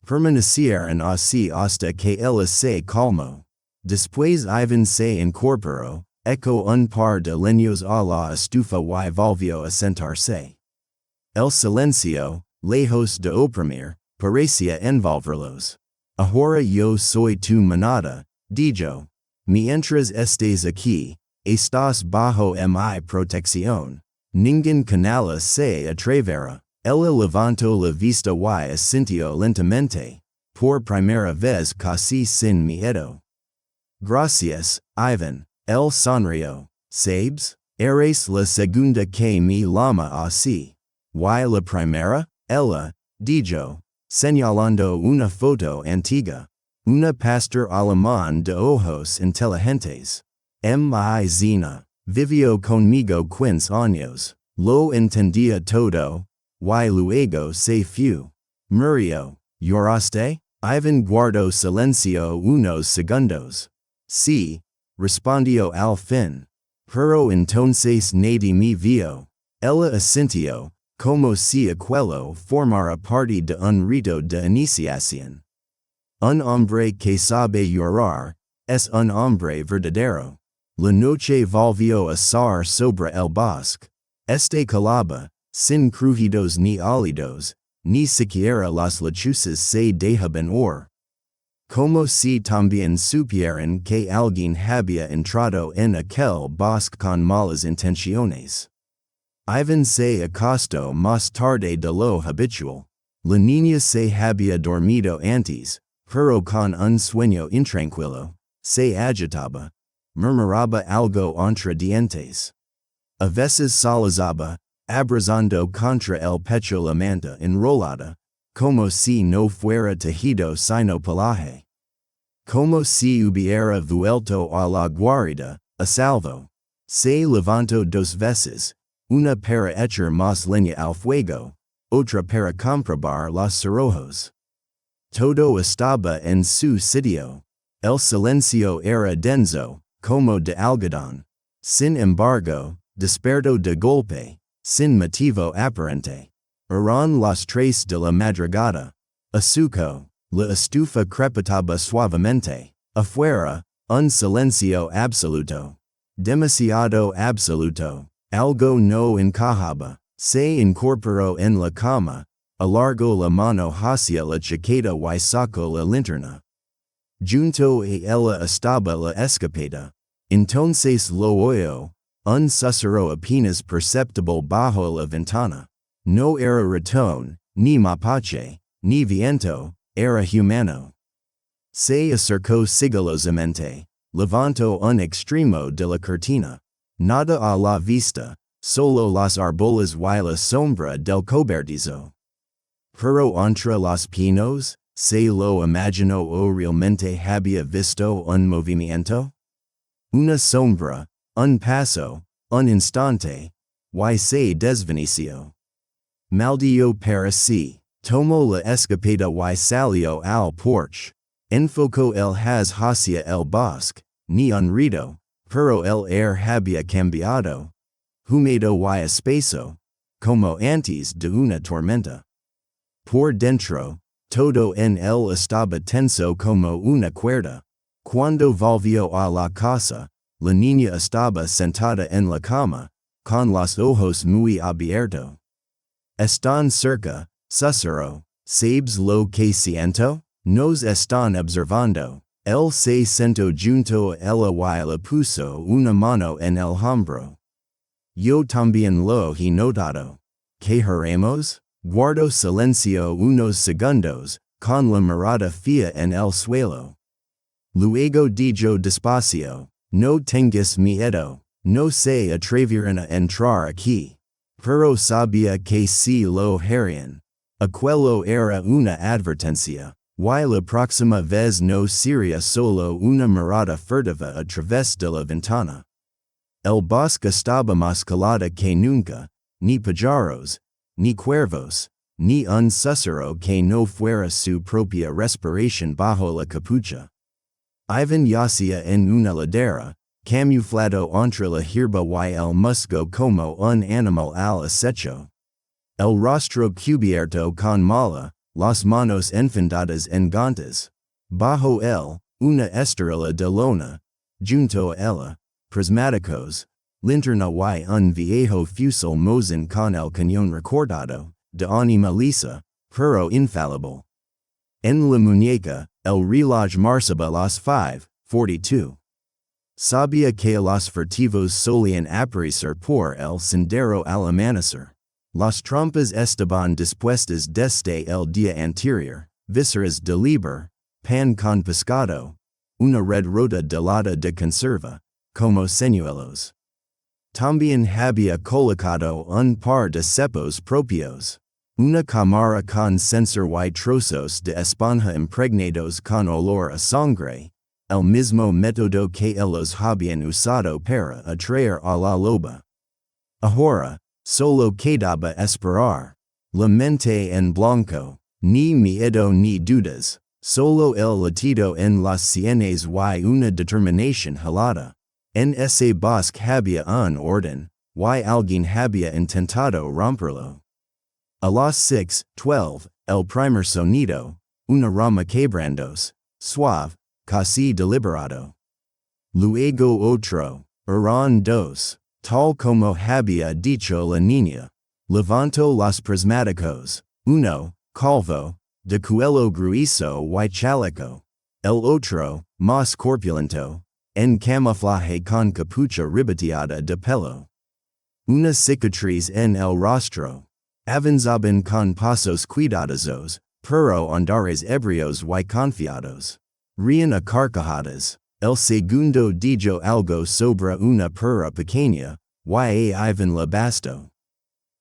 Permanecieron así hasta que ella se calmó. Después Ivan se incorporó, echó un par de leños a la estufa y volvió a sentarse. El silencio, lejos de oprimir, parecía envolverlos. Ahora yo soy tu manada, dijo. Mientras estés aquí, estás bajo mi protección. Ningún canal se atreverá. Ella levantó la vista y asintió lentamente, por primera vez casi sin miedo. Gracias, Ivan. Él sonrió. ¿Sabes? Eres la segunda que me llama así. ¿Y la primera? Ella, dijo, señalando una foto antigua. Una pastor alemán de ojos inteligentes. Mi Zina. Vivió conmigo 15 años. Lo entendía todo. Y luego se fue. Murió. ¿Lloraste? Ivan guardó silencio unos segundos. Sí, respondió al fin. Pero entonces nadie me vio. Ella asintió, como si aquello formara parte de un rito de iniciación. Un hombre que sabe llorar, es un hombre verdadero. La noche volvió a ser sobre el bosque. Este calaba, sin crujidos ni alidos, ni siquiera las lechuzas se dejaban oír. Como si también supieran que alguien había entrado en aquel bosque con malas intenciones. Ivan se acostó más tarde de lo habitual. La niña se había dormido antes, pero con un sueño intranquilo. Se agitaba. murmuraba algo entre dientes. A veces solazaba, abrazando contra el pecho la manta enrolada, como si no fuera tejido sino pelaje. Como si hubiera vuelto a la guarida, a salvo. Se levantó dos veces, una para echar más leña al fuego, otra para comprobar los cerrojos. Todo estaba en su sitio. El silencio era denso, como de algodón. Sin embargo, despertó de golpe, sin motivo aparente. Eran las 3 de la madrugada. Azuco, la estufa crepitaba suavemente. Afuera, un silencio absoluto. Demasiado absoluto. Algo no encajaba. Se incorporó en la cama, alargó la mano hacia la chaqueta y sacó la linterna. Junto a ella estaba la escopeta. Entonces lo oyó, un susurro apenas perceptible bajo la ventana. No era ratón, ni mapache, ni viento, era humano. Se acercó sigilosamente, levantó un extremo de la cortina. Nada a la vista, solo las arboles y la sombra del cobertizo. Pero entre los pinos, ¿se lo imaginó o realmente había visto un movimiento? Una sombra, un paso, un instante, y se desvaneció. Maldió para sí, tomó la escopeta y salió al porche. Enfocó el haz hacia el bosque, ni un ruido, pero el air había cambiado. Húmedo y espeso, como antes de una tormenta. Por dentro, todo en él estaba tenso como una cuerda. Cuando volvió a la casa, la niña estaba sentada en la cama, con los ojos muy abiertos. Están cerca, susurró. ¿Sabes lo que siento? Nos están observando. Él se sentó junto a ella y le puso una mano en el hombro. Yo también lo he notado. ¿Qué haremos? Guardó silencio unos segundos, con la mirada fija en el suelo. Luego dijo despacio, no tengas miedo, no se atreverán a entrar aquí. Pero sabía que si lo harían. Aquello era una advertencia, y la próxima vez no sería solo una mirada furtiva a través de la ventana. El bosque estaba más calado que nunca, ni pájaros, ni cuervos, ni un susurro que no fuera su propia respiración bajo la capucha. Ivan yacía en una ladera, camuflado entre la hierba y el musgo como un animal al acecho. El rostro cubierto con mala, las manos enfundadas en guantes. Bajo él, una estrella de lona. Junto a ella, prismáticos, linterna y un viejo fusil Mosin con el cañón recortado, de anima lisa, pero infalible. En la muñeca, el reloj marcaba las 5:42. Sabía que los furtivos solían aparecer por el sendero al amanecer. Las trampas estaban dispuestas desde el día anterior, vísceras de liebre, pan con pescado, una red rota de lata de conserva, como señuelos. También había colocado un par de cepos propios, una cámara con sensor y trozos de esponja impregnados con olor a sangre, el mismo método que ellos habían usado para atraer a la loba. Ahora, solo quedaba esperar. La mente en blanco, ni miedo ni dudas, solo el latido en las sienes y una determinación helada. En ese bosque había un orden, y alguien había intentado romperlo. A las 6:12, el primer sonido, una rama quebrándose, suave, casi deliberado. Luego otro, eran dos, tal como había dicho la niña. Levantó los prismáticos, uno, calvo, de cuello grueso y chaleco. El otro, más corpulento, en camuflaje con capucha ribeteada de pelo. Una cicatriz en el rostro. Avanzaban con pasos cuidadosos, pero andares ebrios y confiados. Rían a carcajadas. El segundo dijo algo sobre una perra pequeña, y Ivan le bastó.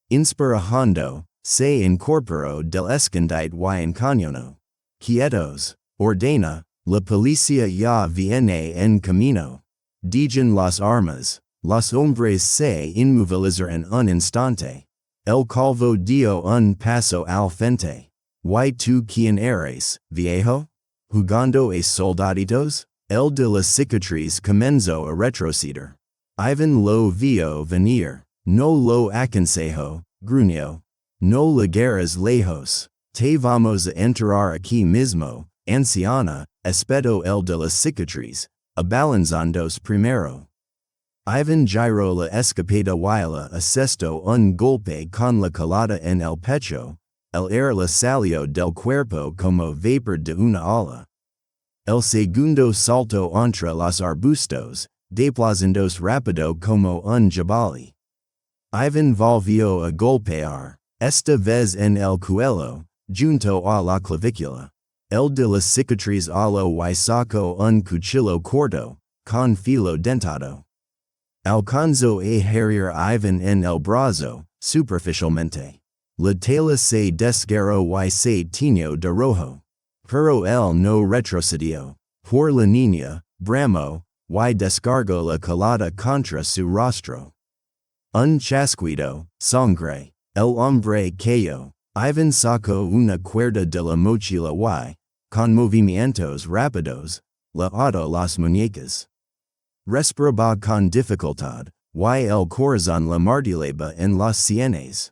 Inspirando, se incorporó del escondite y encañonó. Quietos, ordena, la policía ya viene en camino. Dejan las armas, los hombres se inmovilizaron un instante. El calvo dio un paso al frente. ¿Y tú quién eres, viejo? ¿Jugando a soldaditos? El de la cicatriz comenzó a retroceder. Ivan lo vio venir. No lo aconsejo, gruñó. No la guerras lejos. Te vamos a enterrar aquí mismo, anciana, espetó el de la cicatriz, abalanzándose primero. Ivan giró la escopeta y asestó un golpe con la colada en el pecho. El aire le salió del cuerpo como vapor de una ola. El segundo saltó entre los arbustos, desplazándose rápido como un jabalí. Ivan volvió a golpear, esta vez en el cuello, junto a la clavícula. El de la cicatriz alo y sacó un cuchillo corto, con filo dentado. Alcanzó a herir Ivan en el brazo, superficialmente. La tela se desgarró y se tiñó de rojo. Pero él no retrocedió. Por la niña, bramó, y descargó la colada contra su rostro. Un chasquido, sangre. El hombre cayó. Ivan sacó una cuerda de la mochila y, con movimientos rápidos, le ató las muñecas. Respiraba con dificultad, y el corazón le martillaba en las sienes.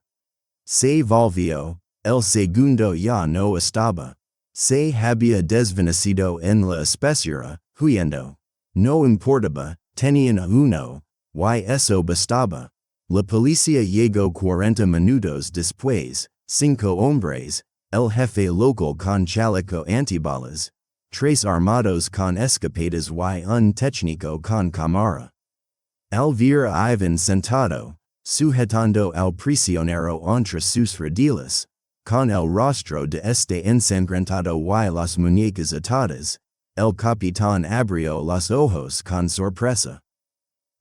Se volvió, el segundo ya no estaba. Se había desvanecido en la espesura, huyendo. No importaba, tenían a uno, y eso bastaba. La policía llegó 40 minutos después, 5 hombres, el jefe local con chaleco antibalas, 3 armados con escopetas y un técnico con cámara. Al ver a Ivan sentado, sujetando al prisionero entre sus rodillas, con el rostro de este ensangrentado y las muñecas atadas, el capitán abrió los ojos con sorpresa.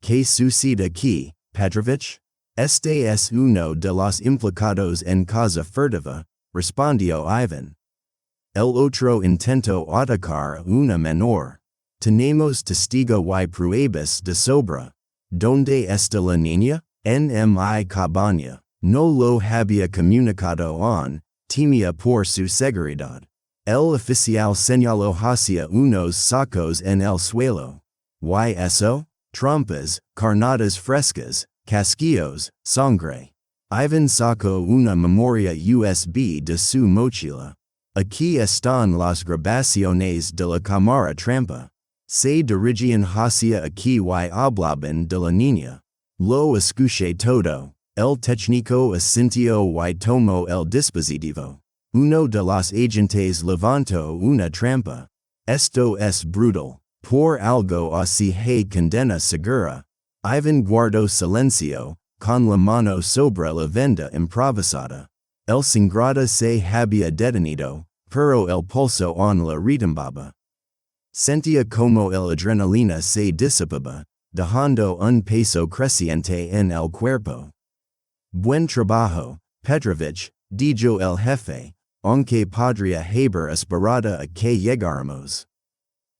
¿Qué sucede aquí, Petrovich? Este es uno de los implicados en causa furtiva, respondió Ivan. El otro intentó atacar a una menor. Tenemos testigo y pruebas de sobra. ¿Dónde está la niña? En mi cabaña. No lo había comunicado aún, temía por su seguridad. El oficial señaló hacia unos sacos en el suelo. ¿Y eso? Trompas, carnadas frescas, casquillos, sangre. Ivan sacó una memoria USB de su mochila. Aquí están las grabaciones de la cámara trampa. Se dirigían hacia aquí y hablaban de la niña. Lo escuché todo. El técnico asintió y tomó el dispositivo. Uno de los agentes levantó una trampa. Esto es brutal. Por algo así hay condena segura. Ivan guardó silencio, con la mano sobre la venda improvisada. El sangrado se había detenido, pero el pulso aún le retumbaba. Sentía como el adrenalina se disipaba, dejando un peso creciente en el cuerpo. Buen trabajo, Petrovich, dijo el jefe, aunque podría haber esperado a que llegáramos.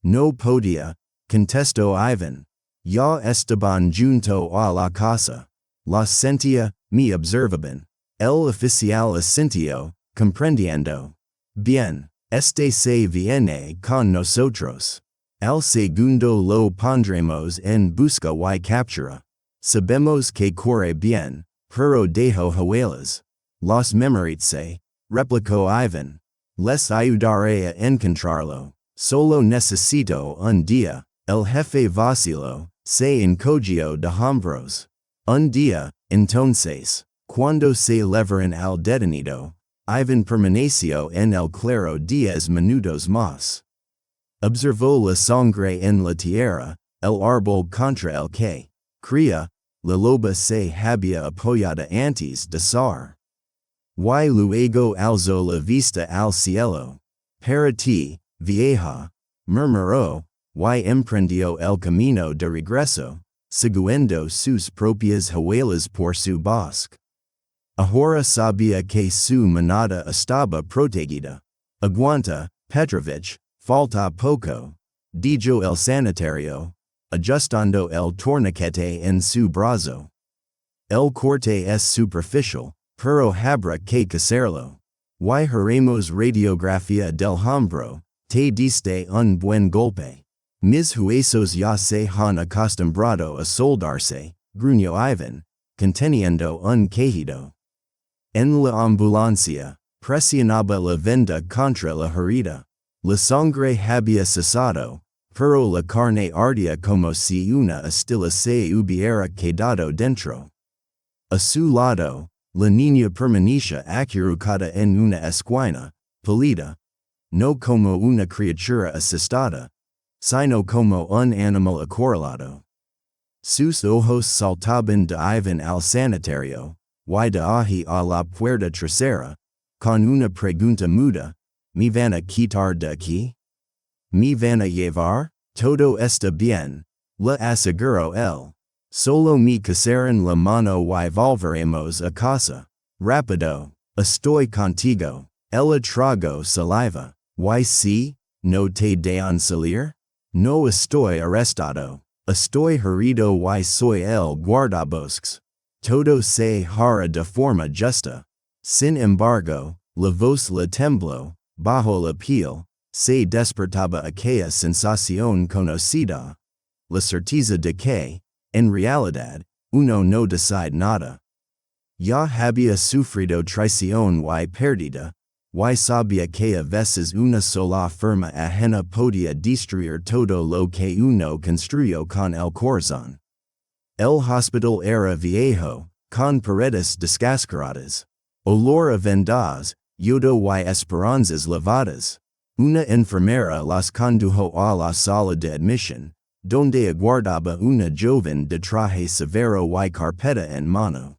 No podía, contestó Ivan. Ya estaban junto a la casa. Los sentía, me observaban. El oficial asintió, comprendiendo. Bien, este se viene con nosotros. Al segundo lo pondremos en busca y captura. Sabemos que corre bien, pero dejo huellas. Los memoritse, replicó Ivan. Les ayudaré a encontrarlo. Solo necesito un día. El jefe vaciló, se encogió de hombros. Un día, entonces, cuando se levaron al detenido, Ivan permaneció en el claro 10 minutos más. Observó la sangre en la tierra, el árbol contra el que cría, la loba se había apoyado antes de zar. Y luego alzó la vista al cielo. Para ti, vieja, murmuró, y emprendió el camino de regreso, siguiendo sus propias huellas por su bosque. Ahora sabía que su manada estaba protegida. Aguanta, Petrovich, falta poco, dijo el sanitario, ajustando el torniquete en su brazo. El corte es superficial, pero habrá que hacerlo. Y haremos radiografía del hombro, te diste un buen golpe. Mis huesos ya se han acostumbrado a soldarse, gruñó Ivan, conteniendo un quejido. En la ambulancia, presionaba la venda contra la herida. La sangre había cesado, pero la carne ardía como si una astilla se hubiera quedado dentro. A su lado, la niña permanecía acurrucada en una esquina, pálida, no como una criatura asustada, sino como un animal acorralado. Sus ojos saltaban de Ivan al sanitario, y de allí a la puerta trasera, con una pregunta muda: ¿me van a quitar de aquí? ¿Me van a llevar? Todo está bien, le aseguró él. Solo me casaron la mano y volveremos a casa. Rápido, estoy contigo. Ella tragó saliva. Y si no te dejan salir? No estoy arrestado. Estoy herido y soy el guardabosques. Todo se hará de forma justa. Sin embargo, la voz le tembló, bajo la piel, se despertaba aquella sensación conocida. La certeza de que, en realidad, uno no decide nada. Ya había sufrido traición y perdida, y sabía que a veces una sola firma ajena podía destruir todo lo que uno construyó con el corazón. El hospital era viejo, con paredes descascaradas, olor a vendas, yodo y esperanzas lavadas. Una enfermera las condujo a la sala de admisión, donde aguardaba una joven de traje severo y carpeta en mano.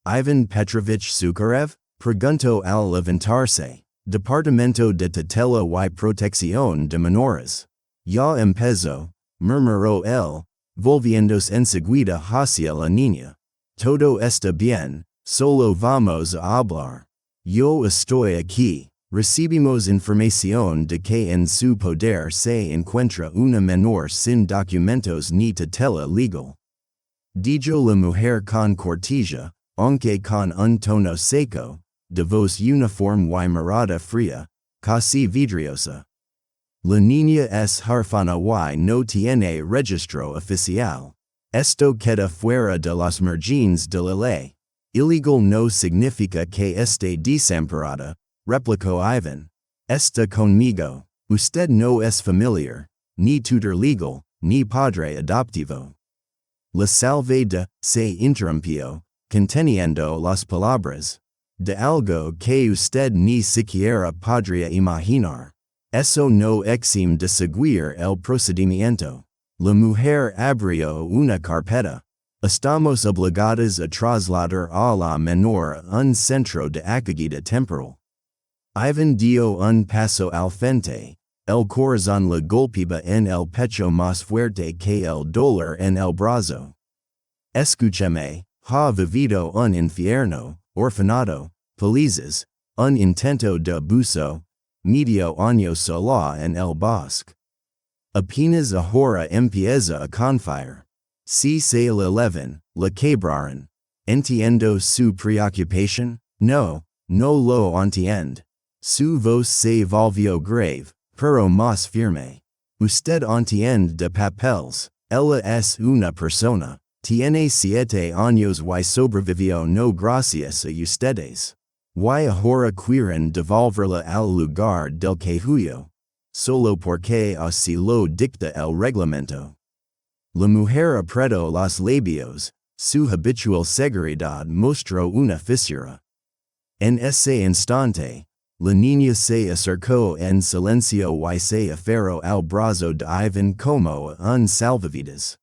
Ivan Petrovich Sukharev, preguntó al levantarse, Departamento de Tutela y Protección de Menores. Ya empezó, murmuró él, volviéndose enseguida hacia la niña. Todo está bien, solo vamos a hablar. Yo estoy aquí. Recibimos información de que en su poder se encuentra una menor sin documentos ni tutela legal. Dijo la mujer con cortesía, aunque con un tono seco, de voz uniforme y mirada fría, casi vidriosa. La niña es huérfana y no tiene registro oficial. Esto queda fuera de los márgenes de la ley. Ilegal no significa que esté desamparada, replicó Ivan. Está conmigo. Usted no es familiar, ni tutor legal, ni padre adoptivo. La salvada se interrumpió, conteniendo las palabras. De algo que usted ni siquiera podría imaginar. Eso no exime de seguir el procedimiento. La mujer abrió una carpeta. Estamos obligados a trasladar a la menor a un centro de acogida temporal. Ivan dio un paso al frente, el corazón le golpeaba en el pecho más fuerte que el dolor en el brazo. Escúchame, ha vivido un infierno, orfanato, palizas, un intento de abuso, medio año sola en el bosque. Apenas ahora empieza a confiar. Si se le elevan, le quebraron. Entiendo su preocupación? No, no lo entiende. Su voz se volvió grave, pero más firme. Usted entiende de papeles. Ella es una persona. Tiene 7 años y sobrevivió no gracias a ustedes. Y ahora quieren devolverla al lugar del que huyó. Solo porque así lo dicta el reglamento. La mujer apretó los labios, su habitual seguridad mostró una fisura. En ese instante, la niña se acercó en silencio y se aferró al brazo de Ivan como un salvavidas.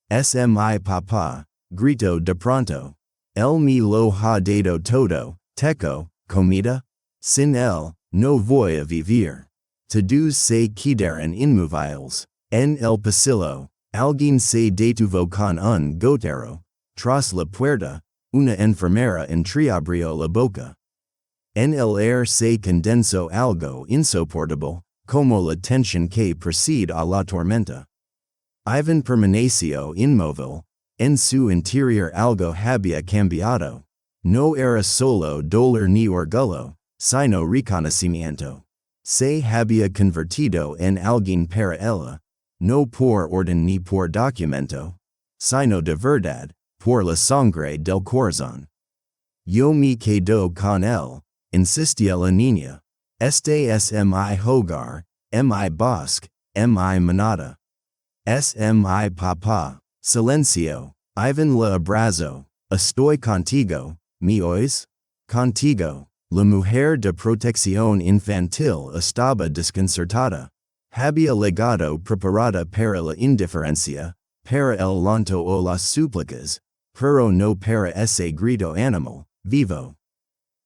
Es mi papá, gritó de pronto. Él me lo ha dado todo, teco, comida. Sin él, no voy a vivir. Todos se quedaron inmóviles. En el pasillo, alguien se detuvo con un gotero, tras la puerta, una enfermera entreabrió la boca. En el aire se condensó algo insoportable, como la tensión que precede a la tormenta. Ivan permaneció inmóvil, en su interior algo había cambiado. No era solo dolor ni orgullo, sino reconocimiento. Se había convertido en alguien para ella, no por orden ni por documento, sino de verdad, por la sangre del corazón. Yo me quedo con él, insistía la niña. Este es mi hogar, mi bosque, mi manada. Es mi papá. Silencio. Ivan le abrazó. Estoy contigo, ¿me oyes? Contigo. La mujer de protección infantil estaba desconcertada. Había legado preparada para la indiferencia, para el llanto o las súplicas, pero no para ese grito animal, vivo.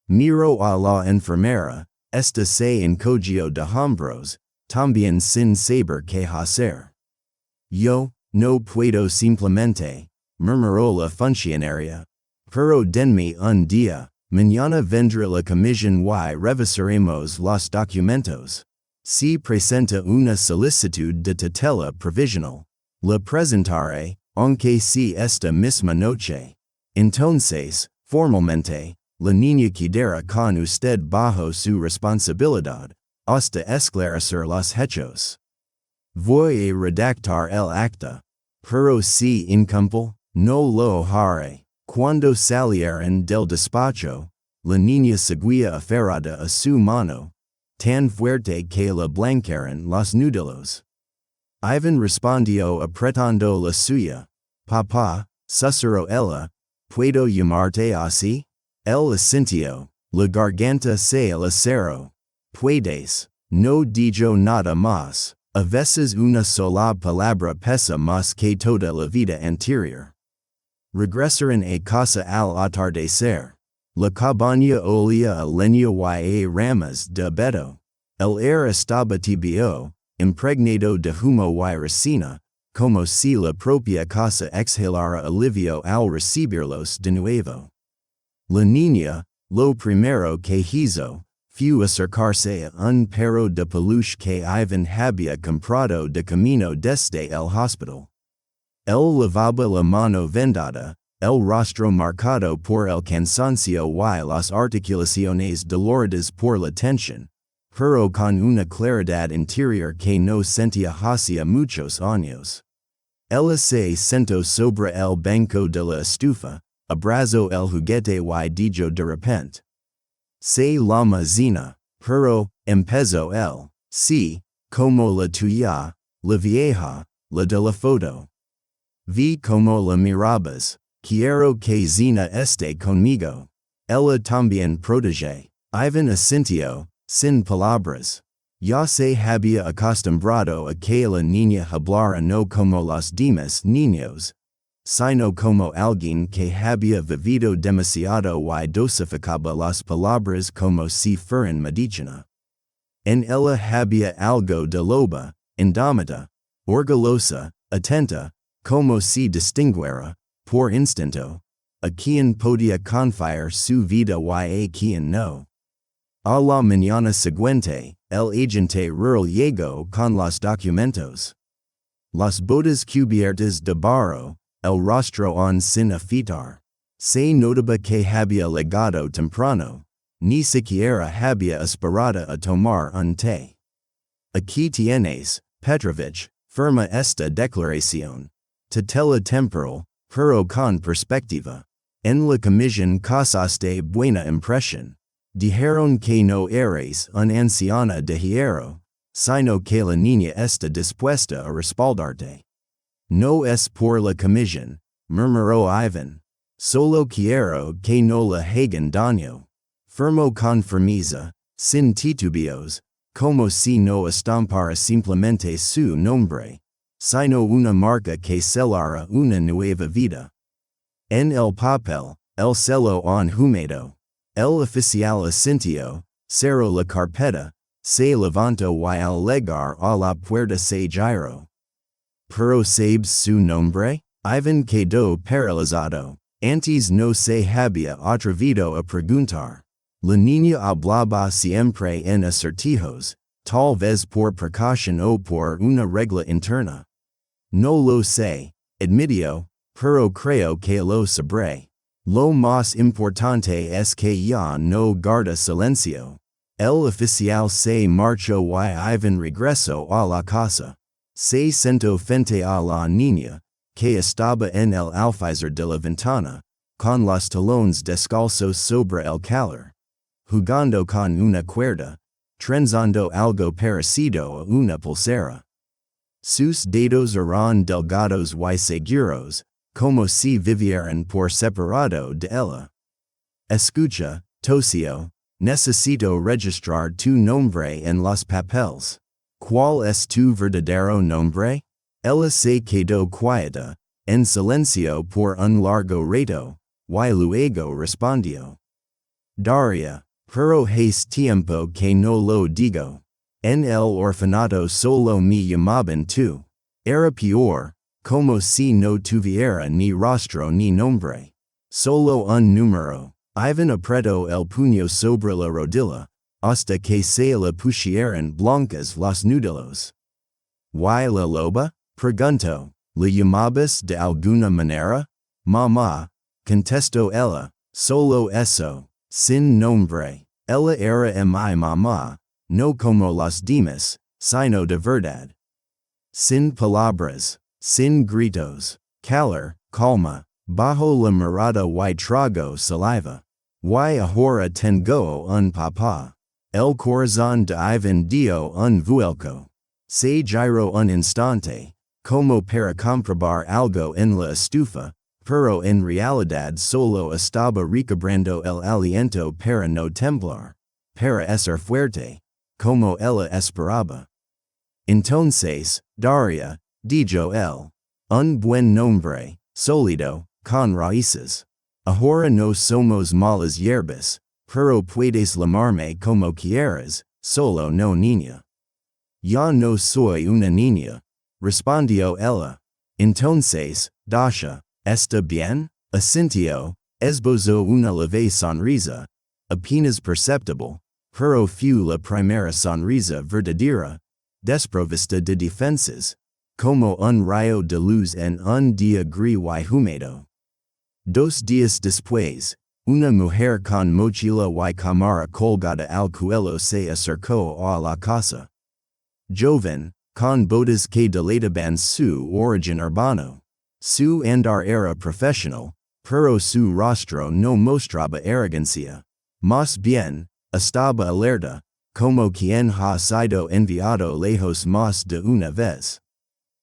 Miró a la enfermera, esta se encogió de hombros, también sin saber qué hacer. Yo, no puedo simplemente, murmuró la funcionaria. Pero denme un día, mañana vendrá la comisión y revisaremos los documentos. Si presenta una solicitud de tutela provisional, la presentaré, aunque si esta misma noche. Entonces, formalmente, la niña quedará con usted bajo su responsabilidad, hasta esclarecer los hechos. Voy a redactar el acta. Pero si incumple, no lo haré. Cuando salieron del despacho, la niña seguía aferrada a su mano, tan fuerte que la blanquearon los nudillos. Ivan respondió apretando la suya. Papá, susurró ella, ¿puedo llamarte así? Él asintió, la garganta se le cerró. Puedes, no digo nada más. A veces una sola palabra pesa más que toda la vida anterior. Regresaron a casa al atardecer. La cabaña olía a leña y a ramas de abeto. El aire estaba tibio, impregnado de humo y resina, como si la propia casa exhalara alivio al recibirlos de nuevo. La niña, lo primero que hizo, fue acercarse a un perro de peluche que Ivan había comprado de camino desde el hospital. Él lavaba la mano vendada, el rostro marcado por el cansancio y las articulaciones doloridas por la tensión, pero con una claridad interior que no sentía hacía muchos años. Ella se sentó sobre el banco de la estufa, abrazó el juguete y dijo de repente: Se llama Zina, pero, empezó él, sí, como la tuya, la vieja, la de la foto. Vi como la mirabas, quiero que Zina esté conmigo. Ella también protege. Ivan asintió, sin palabras. Ya se había acostumbrado a que la niña hablara no como los demás niños, sino como alguien que había vivido demasiado y dosificaba las palabras como si fueran medicina. En ella había algo de loba, indómita, orgullosa, atenta, como si distinguiera, por instinto, a quien podía confiar su vida y a quien no. A la mañana siguiente, el agente rural llegó con los documentos. Las botas cubiertas de barro, el rostro aún sin afeitar. Se notaba que había llegado temprano, ni siquiera había esperado a tomar un té. Aquí tienes, Petrovich, firma esta declaración. Tutela temporal, pero con perspectiva. En la comisión causaste buena impresión. Dijeron que no eres una anciana de hierro, sino que la niña está dispuesta a respaldarte. No es por la comisión, murmuró Ivan. Solo quiero que no le hagan daño. Firmó con firmeza, sin titubeos, como si no estampara simplemente su nombre, sino una marca que sellara una nueva vida. En el papel, el sello húmedo. El oficial asintió, cerró la carpeta, se levantó y al llegar a la puerta se giró. pero sabes su nombre? Ivan quedó paralizado. Antes no se había atrevido a preguntar. La niña hablaba siempre en acertijos, tal vez por precaución o por una regla interna. No lo sé, admitió, pero creo que lo sabré. Lo más importante es que ya no guarda silencio. El oficial se marchó y Ivan regresó a la casa. Se sentó frente a la niña, que estaba en el alféizar de la ventana, con los talones descalzos sobre el calor, jugando con una cuerda, trenzando algo parecido a una pulsera. Sus dedos eran delgados y seguros, como si vivieran por separado de ella. Escucha, tosió, necesito registrar tu nombre en los papeles. ¿Cuál es tu verdadero nombre? Ella se quedó quieta, en silencio por un largo rato, y luego respondió. Daria, pero hace tiempo que no lo digo. En el orfanato solo me llamaban tú. Era peor, como si no tuviera ni rostro ni nombre. Solo un número. Ivan apretó el puño sobre la rodilla, hasta que se le pusieran blancas los nudillos. ¿Y la loba? Preguntó. ¿Le llamabas de alguna manera? Mamá, contestó ella, solo eso, sin nombre. Ella era mi mamá, no como los demás, sino de verdad. Sin palabras, sin gritos, calor, calma, bajo la mirada y trago saliva. Y ahora tengo un papá. El corazón de Ivan dio un vuelco. Se giró un instante, como para comprobar algo en la estufa, pero en realidad solo estaba recobrando el aliento para no temblar, para ser fuerte, como ella esperaba. Entonces, Daria, dijo él, un buen nombre, sólido, con raíces. Ahora no somos malas hierbas, pero puedes llamarme como quieras, solo no niña. Ya no soy una niña, respondió ella. Entonces, Dasha, ¿está bien? Asintió, esbozó una leve sonrisa, apenas perceptible, pero fue la primera sonrisa verdadera, desprovista de defensas, como un rayo de luz en un día gris y húmedo. 2 días después, una mujer con mochila y cámara colgada al cuello se acercó a la casa. Joven, con botas que delataban su origen urbano. Su andar era profesional, pero su rostro no mostraba arrogancia. Más bien, estaba alerta, como quien ha sido enviado lejos más de una vez.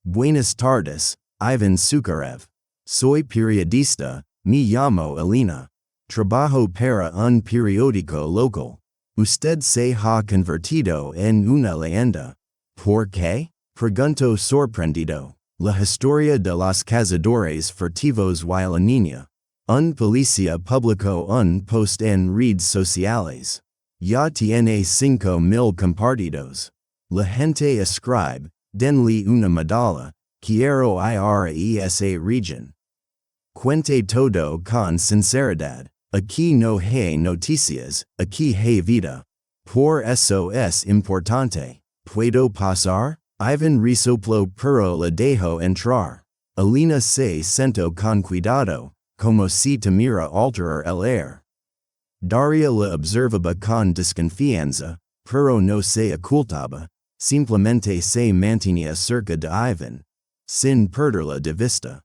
Buenas tardes, Ivan Sukarev. Soy periodista, me llamo Elena. Trabajo para un periódico local. Usted se ha convertido en una leyenda. ¿Por qué? Preguntó sorprendido. La historia de los cazadores furtivos y la niña. Un policía publicó un post en redes sociales. Ya tiene 5,000 compartidos. La gente escribe, denle una medalla, quiero ir a esa region. Cuente todo con sinceridad. Aquí no hay noticias, aquí hay vida. Por eso es importante. ¿Puedo pasar? Ivan resopló pero la dejó entrar. Elena se sentó con cuidado, como si temiera alterar el aire. Daria la observaba con desconfianza, pero no se ocultaba, simplemente se mantenía cerca de Ivan, sin perderla de vista.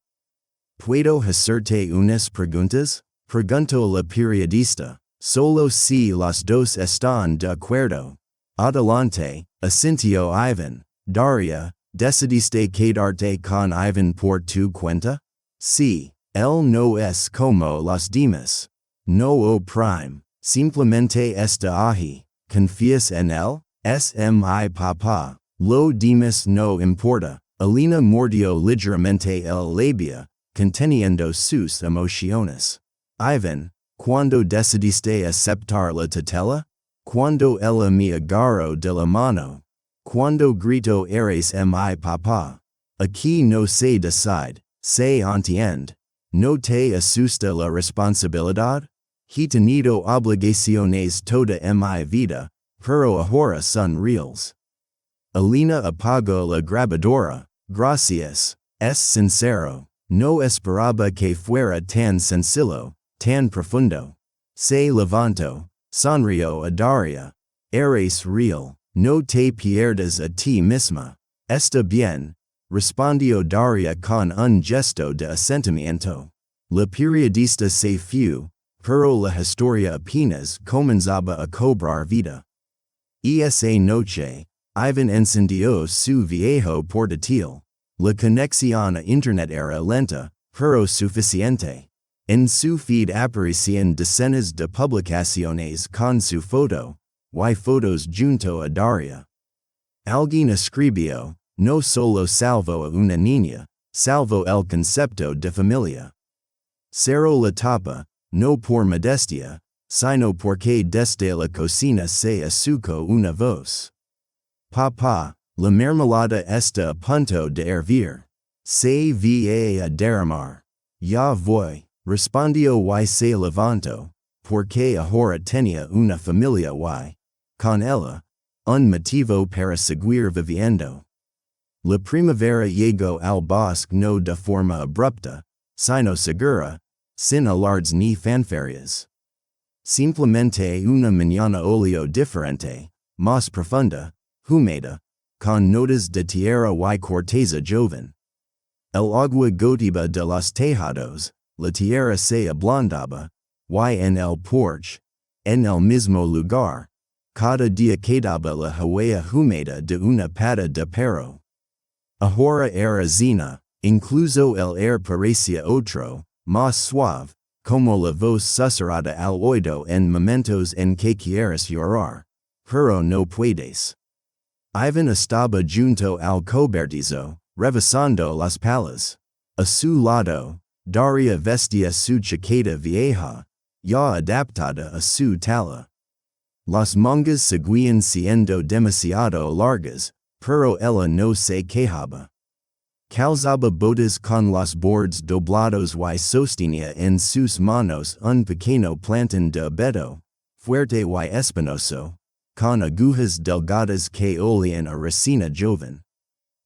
¿Puedo hacerte unas preguntas? Preguntó la periodista, solo si los dos están de acuerdo. Adelante, asintió Ivan. Daria, ¿decidiste quedarte con Ivan por tu cuenta? Sí, él no es como los demás. No o prime, simplemente está ahí. ¿Confías en él? Es mi papá. Lo demás no importa. Elena mordió ligeramente el labio, conteniendo sus emociones. Ivan, ¿cuándo decidiste aceptar la tutela? Cuando ella me agarró de la mano. Cuando gritó eres mi papá. Aquí no se decide, se entiende. No te asusta la responsabilidad? He tenido obligaciones toda mi vida, pero ahora son reales. Elena apagó la grabadora, gracias, es sincero. No esperaba que fuera tan sencillo, tan profundo. Se levantó, sonrió a Daria. Eres real, no te pierdas a ti misma. Está bien, respondió Daria con un gesto de asentimiento. La periodista se fue, pero la historia apenas comenzaba a cobrar vida. Esa noche, Ivan encendió su viejo portátil. La conexión a Internet era lenta, pero suficiente. En su feed aparecían decenas de publicaciones con su foto, y fotos junto a Daria. Alguien escribió, no solo salvo a una niña, salvo el concepto de familia. Cerró la tapa, no por modestia, sino porque desde la cocina se escuchó una voz. Papá, la mermelada está a punto de hervir. Se va a derramar. Ya voy, respondió y se levantó, porque ahora tenía una familia y, con ella, un motivo para seguir viviendo. La primavera llegó al bosque no de forma abrupta, sino segura, sin alardes ni fanfarrias. Simplemente una mañana olio diferente, más profunda, húmeda, con notas de tierra y corteza joven. El agua goteaba de los tejados, la tierra se ablandaba, y en el porche, en el mismo lugar, cada día quedaba la huella húmeda de una pata de perro. Ahora era zina, incluso el aire parecía otro, más suave, como la voz susurrada al oído en momentos en que quieres llorar, pero no puedes. Ivan estaba junto al cobertizo, revisando las palas. A su lado, Daria vestía su chaqueta vieja, ya adaptada a su talla. Las mangas seguían siendo demasiado largas, pero ella no se quejaba. Calzaba botas con los bordes doblados y sostenía en sus manos un pequeño plantón de abeto, fuerte y espinoso, con agujas delgadas que olían a resina joven.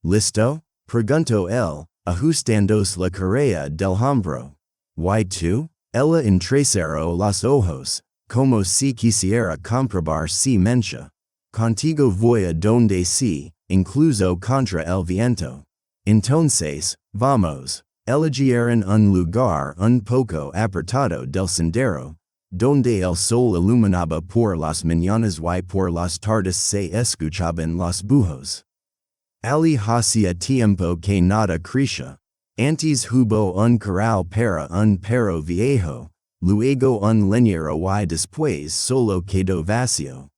¿Listo?, preguntó él, ajustándose la correa del hombro. ¿Y tú? Ella entrecerró los ojos, como si quisiera comprobar si mentia. Contigo voy a donde sí, incluso contra el viento. Entonces, vamos. Eligieron un lugar un poco apartado del sendero, donde el sol iluminaba por las mañanas y por las tardes se escuchaban los bujos. Ali hacía tiempo que nada crecía. Antes hubo un corral para un perro viejo, luego un leñero y después solo quedó vacío.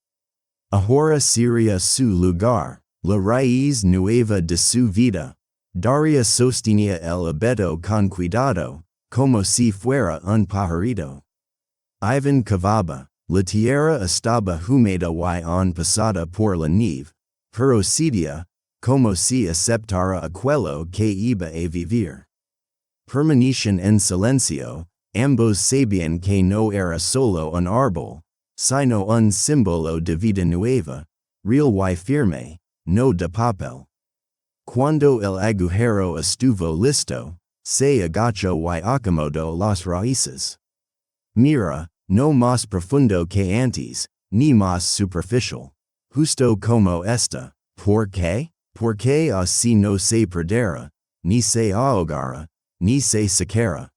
Ahora sería su lugar, la raíz nueva de su vida. Daria sostenía el abeto con cuidado, como si fuera un pajarito. Ivan cavaba, la tierra estaba húmeda y aún pasada por la nieve, pero cedía, como si aceptara aquello que iba a vivir. Permanecían en silencio, ambos sabían que no era solo un árbol, sino un símbolo de vida nueva, real y firme, no de papel. Cuando el agujero estuvo listo, se agachó y acomodó las raíces. Mira, no más profundo que antes, ni más superficial. Justo como esta. ¿Por qué? Porque así no se perderá, ni se ahogará, ni se secará.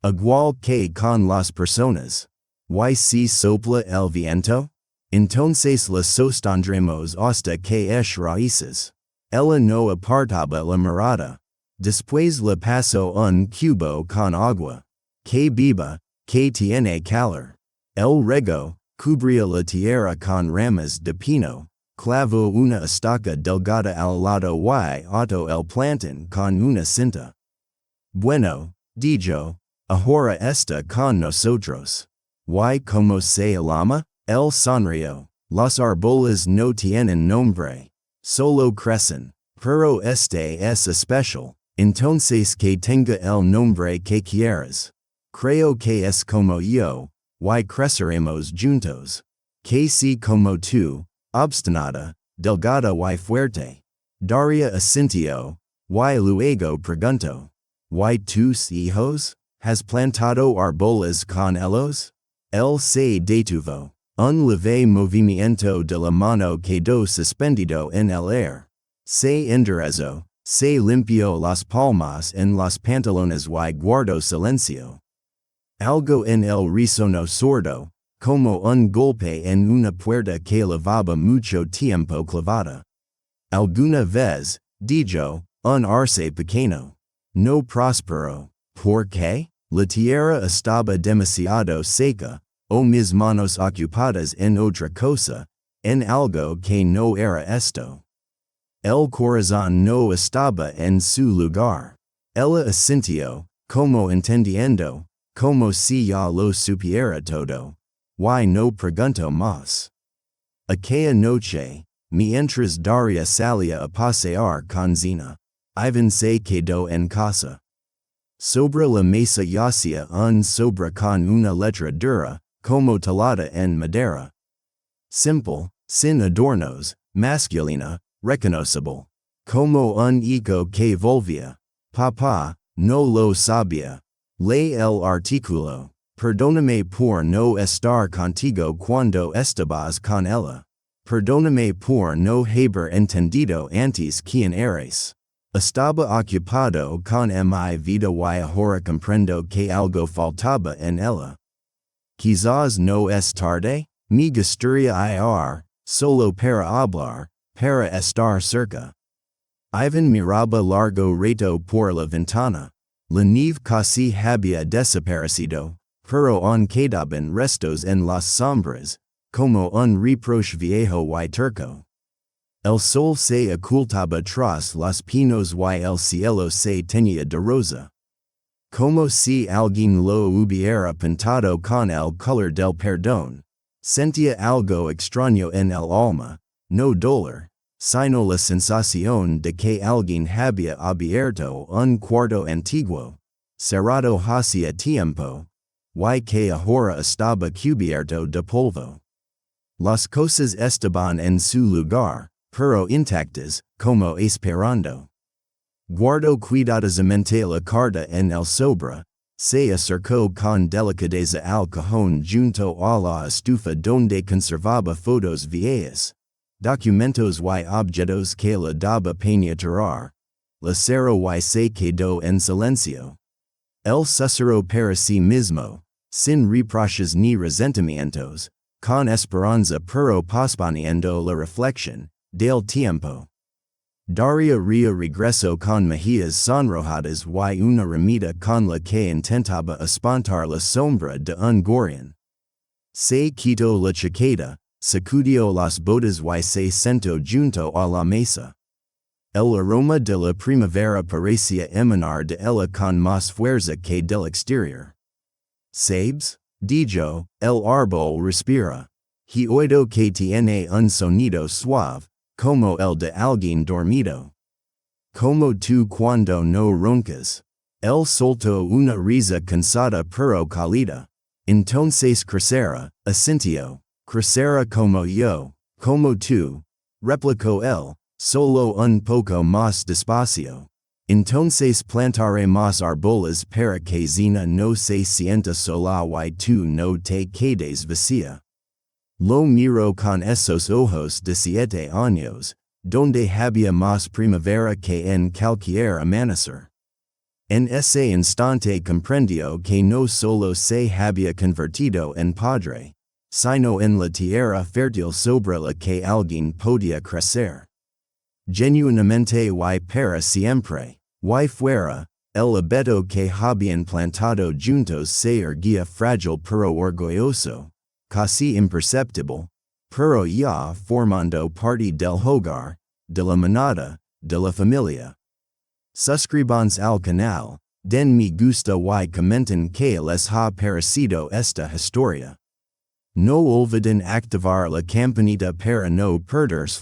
Igual que con las personas. ¿Y si sopla el viento? Entonces la sostendremos hasta que eche raíces. Ella no apartaba la mirada. Después le pasó un cubo con agua. Que beba, que tiene calor. El rego, cubría la tierra con ramas de pino, clavó una estaca delgada al lado y ató el plantón con una cinta. Bueno, dijo, ahora está con nosotros. ¿Y cómo se llama? Él sonrió. Los árboles no tienen nombre. Solo crecen. pero este es especial, entonces que tenga el nombre que quieras. Creo que es como yo, y creceremos juntos. Que si como tú, obstinada, delgada y fuerte. Daria asintió, y luego preguntó, ¿y tus hijos? ¿Has plantado árboles con ellos? Él se detuvo. Un leve movimiento de la mano quedó suspendido en el aire. Se enderezó, se limpió las palmas en los pantalones y guardó silencio. Algo en él resonó sordo, como un golpe en una puerta que llevaba mucho tiempo clavada. Alguna vez, dijo, un arce pequeño. No prosperó. ¿Por qué? La tierra estaba demasiado seca, o mis manos ocupadas en otra cosa, en algo que no era esto. El corazón no estaba en su lugar. Ella asintió, como entendiendo, como si ya lo supiera todo. Y no preguntó más. Aquella noche, mientras Daria salía a pasear con Zina, Ivan se quedó en casa. Sobre la mesa yacía un sobre con una letra dura, como talada en madera. Simple, sin adornos, masculina, reconocible. Como un hijo que volvía. Papá, no lo sabía. Lee el artículo. Perdóname por no estar contigo cuando estabas con ella. Perdóname por no haber entendido antes quién eres. Estaba ocupado con mi vida y ahora comprendo que algo faltaba en ella. Quizás no es tarde, me gustaría ir, solo para hablar, para estar cerca. Ivan miraba largo rato por la ventana. La nieve casi había desaparecido, pero aún quedaban restos en las sombras, como un reproche viejo y turco. El sol se ocultaba tras los pinos y el cielo se teñía de rosa. Como si alguien lo hubiera pintado con el color del perdón. Sentía algo extraño en el alma, no dolor, sino la sensación de que alguien había abierto un cuarto antiguo, cerrado hacía tiempo, y que ahora estaba cubierto de polvo. Las cosas estaban en su lugar, pero intactas, como esperando. Guardó cuidadosamente la carta en el sobre, se acercó con delicadeza al cajón junto a la estufa donde conservaba fotos viejas, documentos y objetos que le daba pena tirar. La cerró y se quedó en silencio. Él susurró para sí mismo, sin reproches ni resentimientos, con esperanza pero posponiendo la reflexión del tiempo. Daria regresó con mejillas sonrojadas y una ramita con la que intentaba espantar la sombra de un gorrión. Se quitó la chaqueta, sacudió las botas y se sentó junto a la mesa. El aroma de la primavera parecía emanar de ella con más fuerza que del exterior. ¿Sabes? Dijo, el árbol respira. He oído que tiene un sonido suave, como el de alguien dormido. Como tú cuando no roncas. Él soltó una risa cansada pero cálida. Entonces crecerá, asintió. Crecerá como yo, como tú, replicó él, solo un poco más despacio. Entonces plantaré más árboles para que Zina no se sienta sola y tú no te quedes vacía. Lo miró con esos ojos de 7 años, donde había más primavera que en cualquier amanecer. En ese instante comprendió que no solo se había convertido en padre, sino en la tierra fértil sobre la que alguien podía crecer. Genuinamente y para siempre, y fuera, el abeto que habían plantado juntos se erguía frágil pero orgulloso, casi imperceptible, pero ya formando parte del hogar, de la manada, de la familia. Suscríbanse al canal, den me gusta y comenten que les ha parecido esta historia. No olviden activar la campanita para no perderse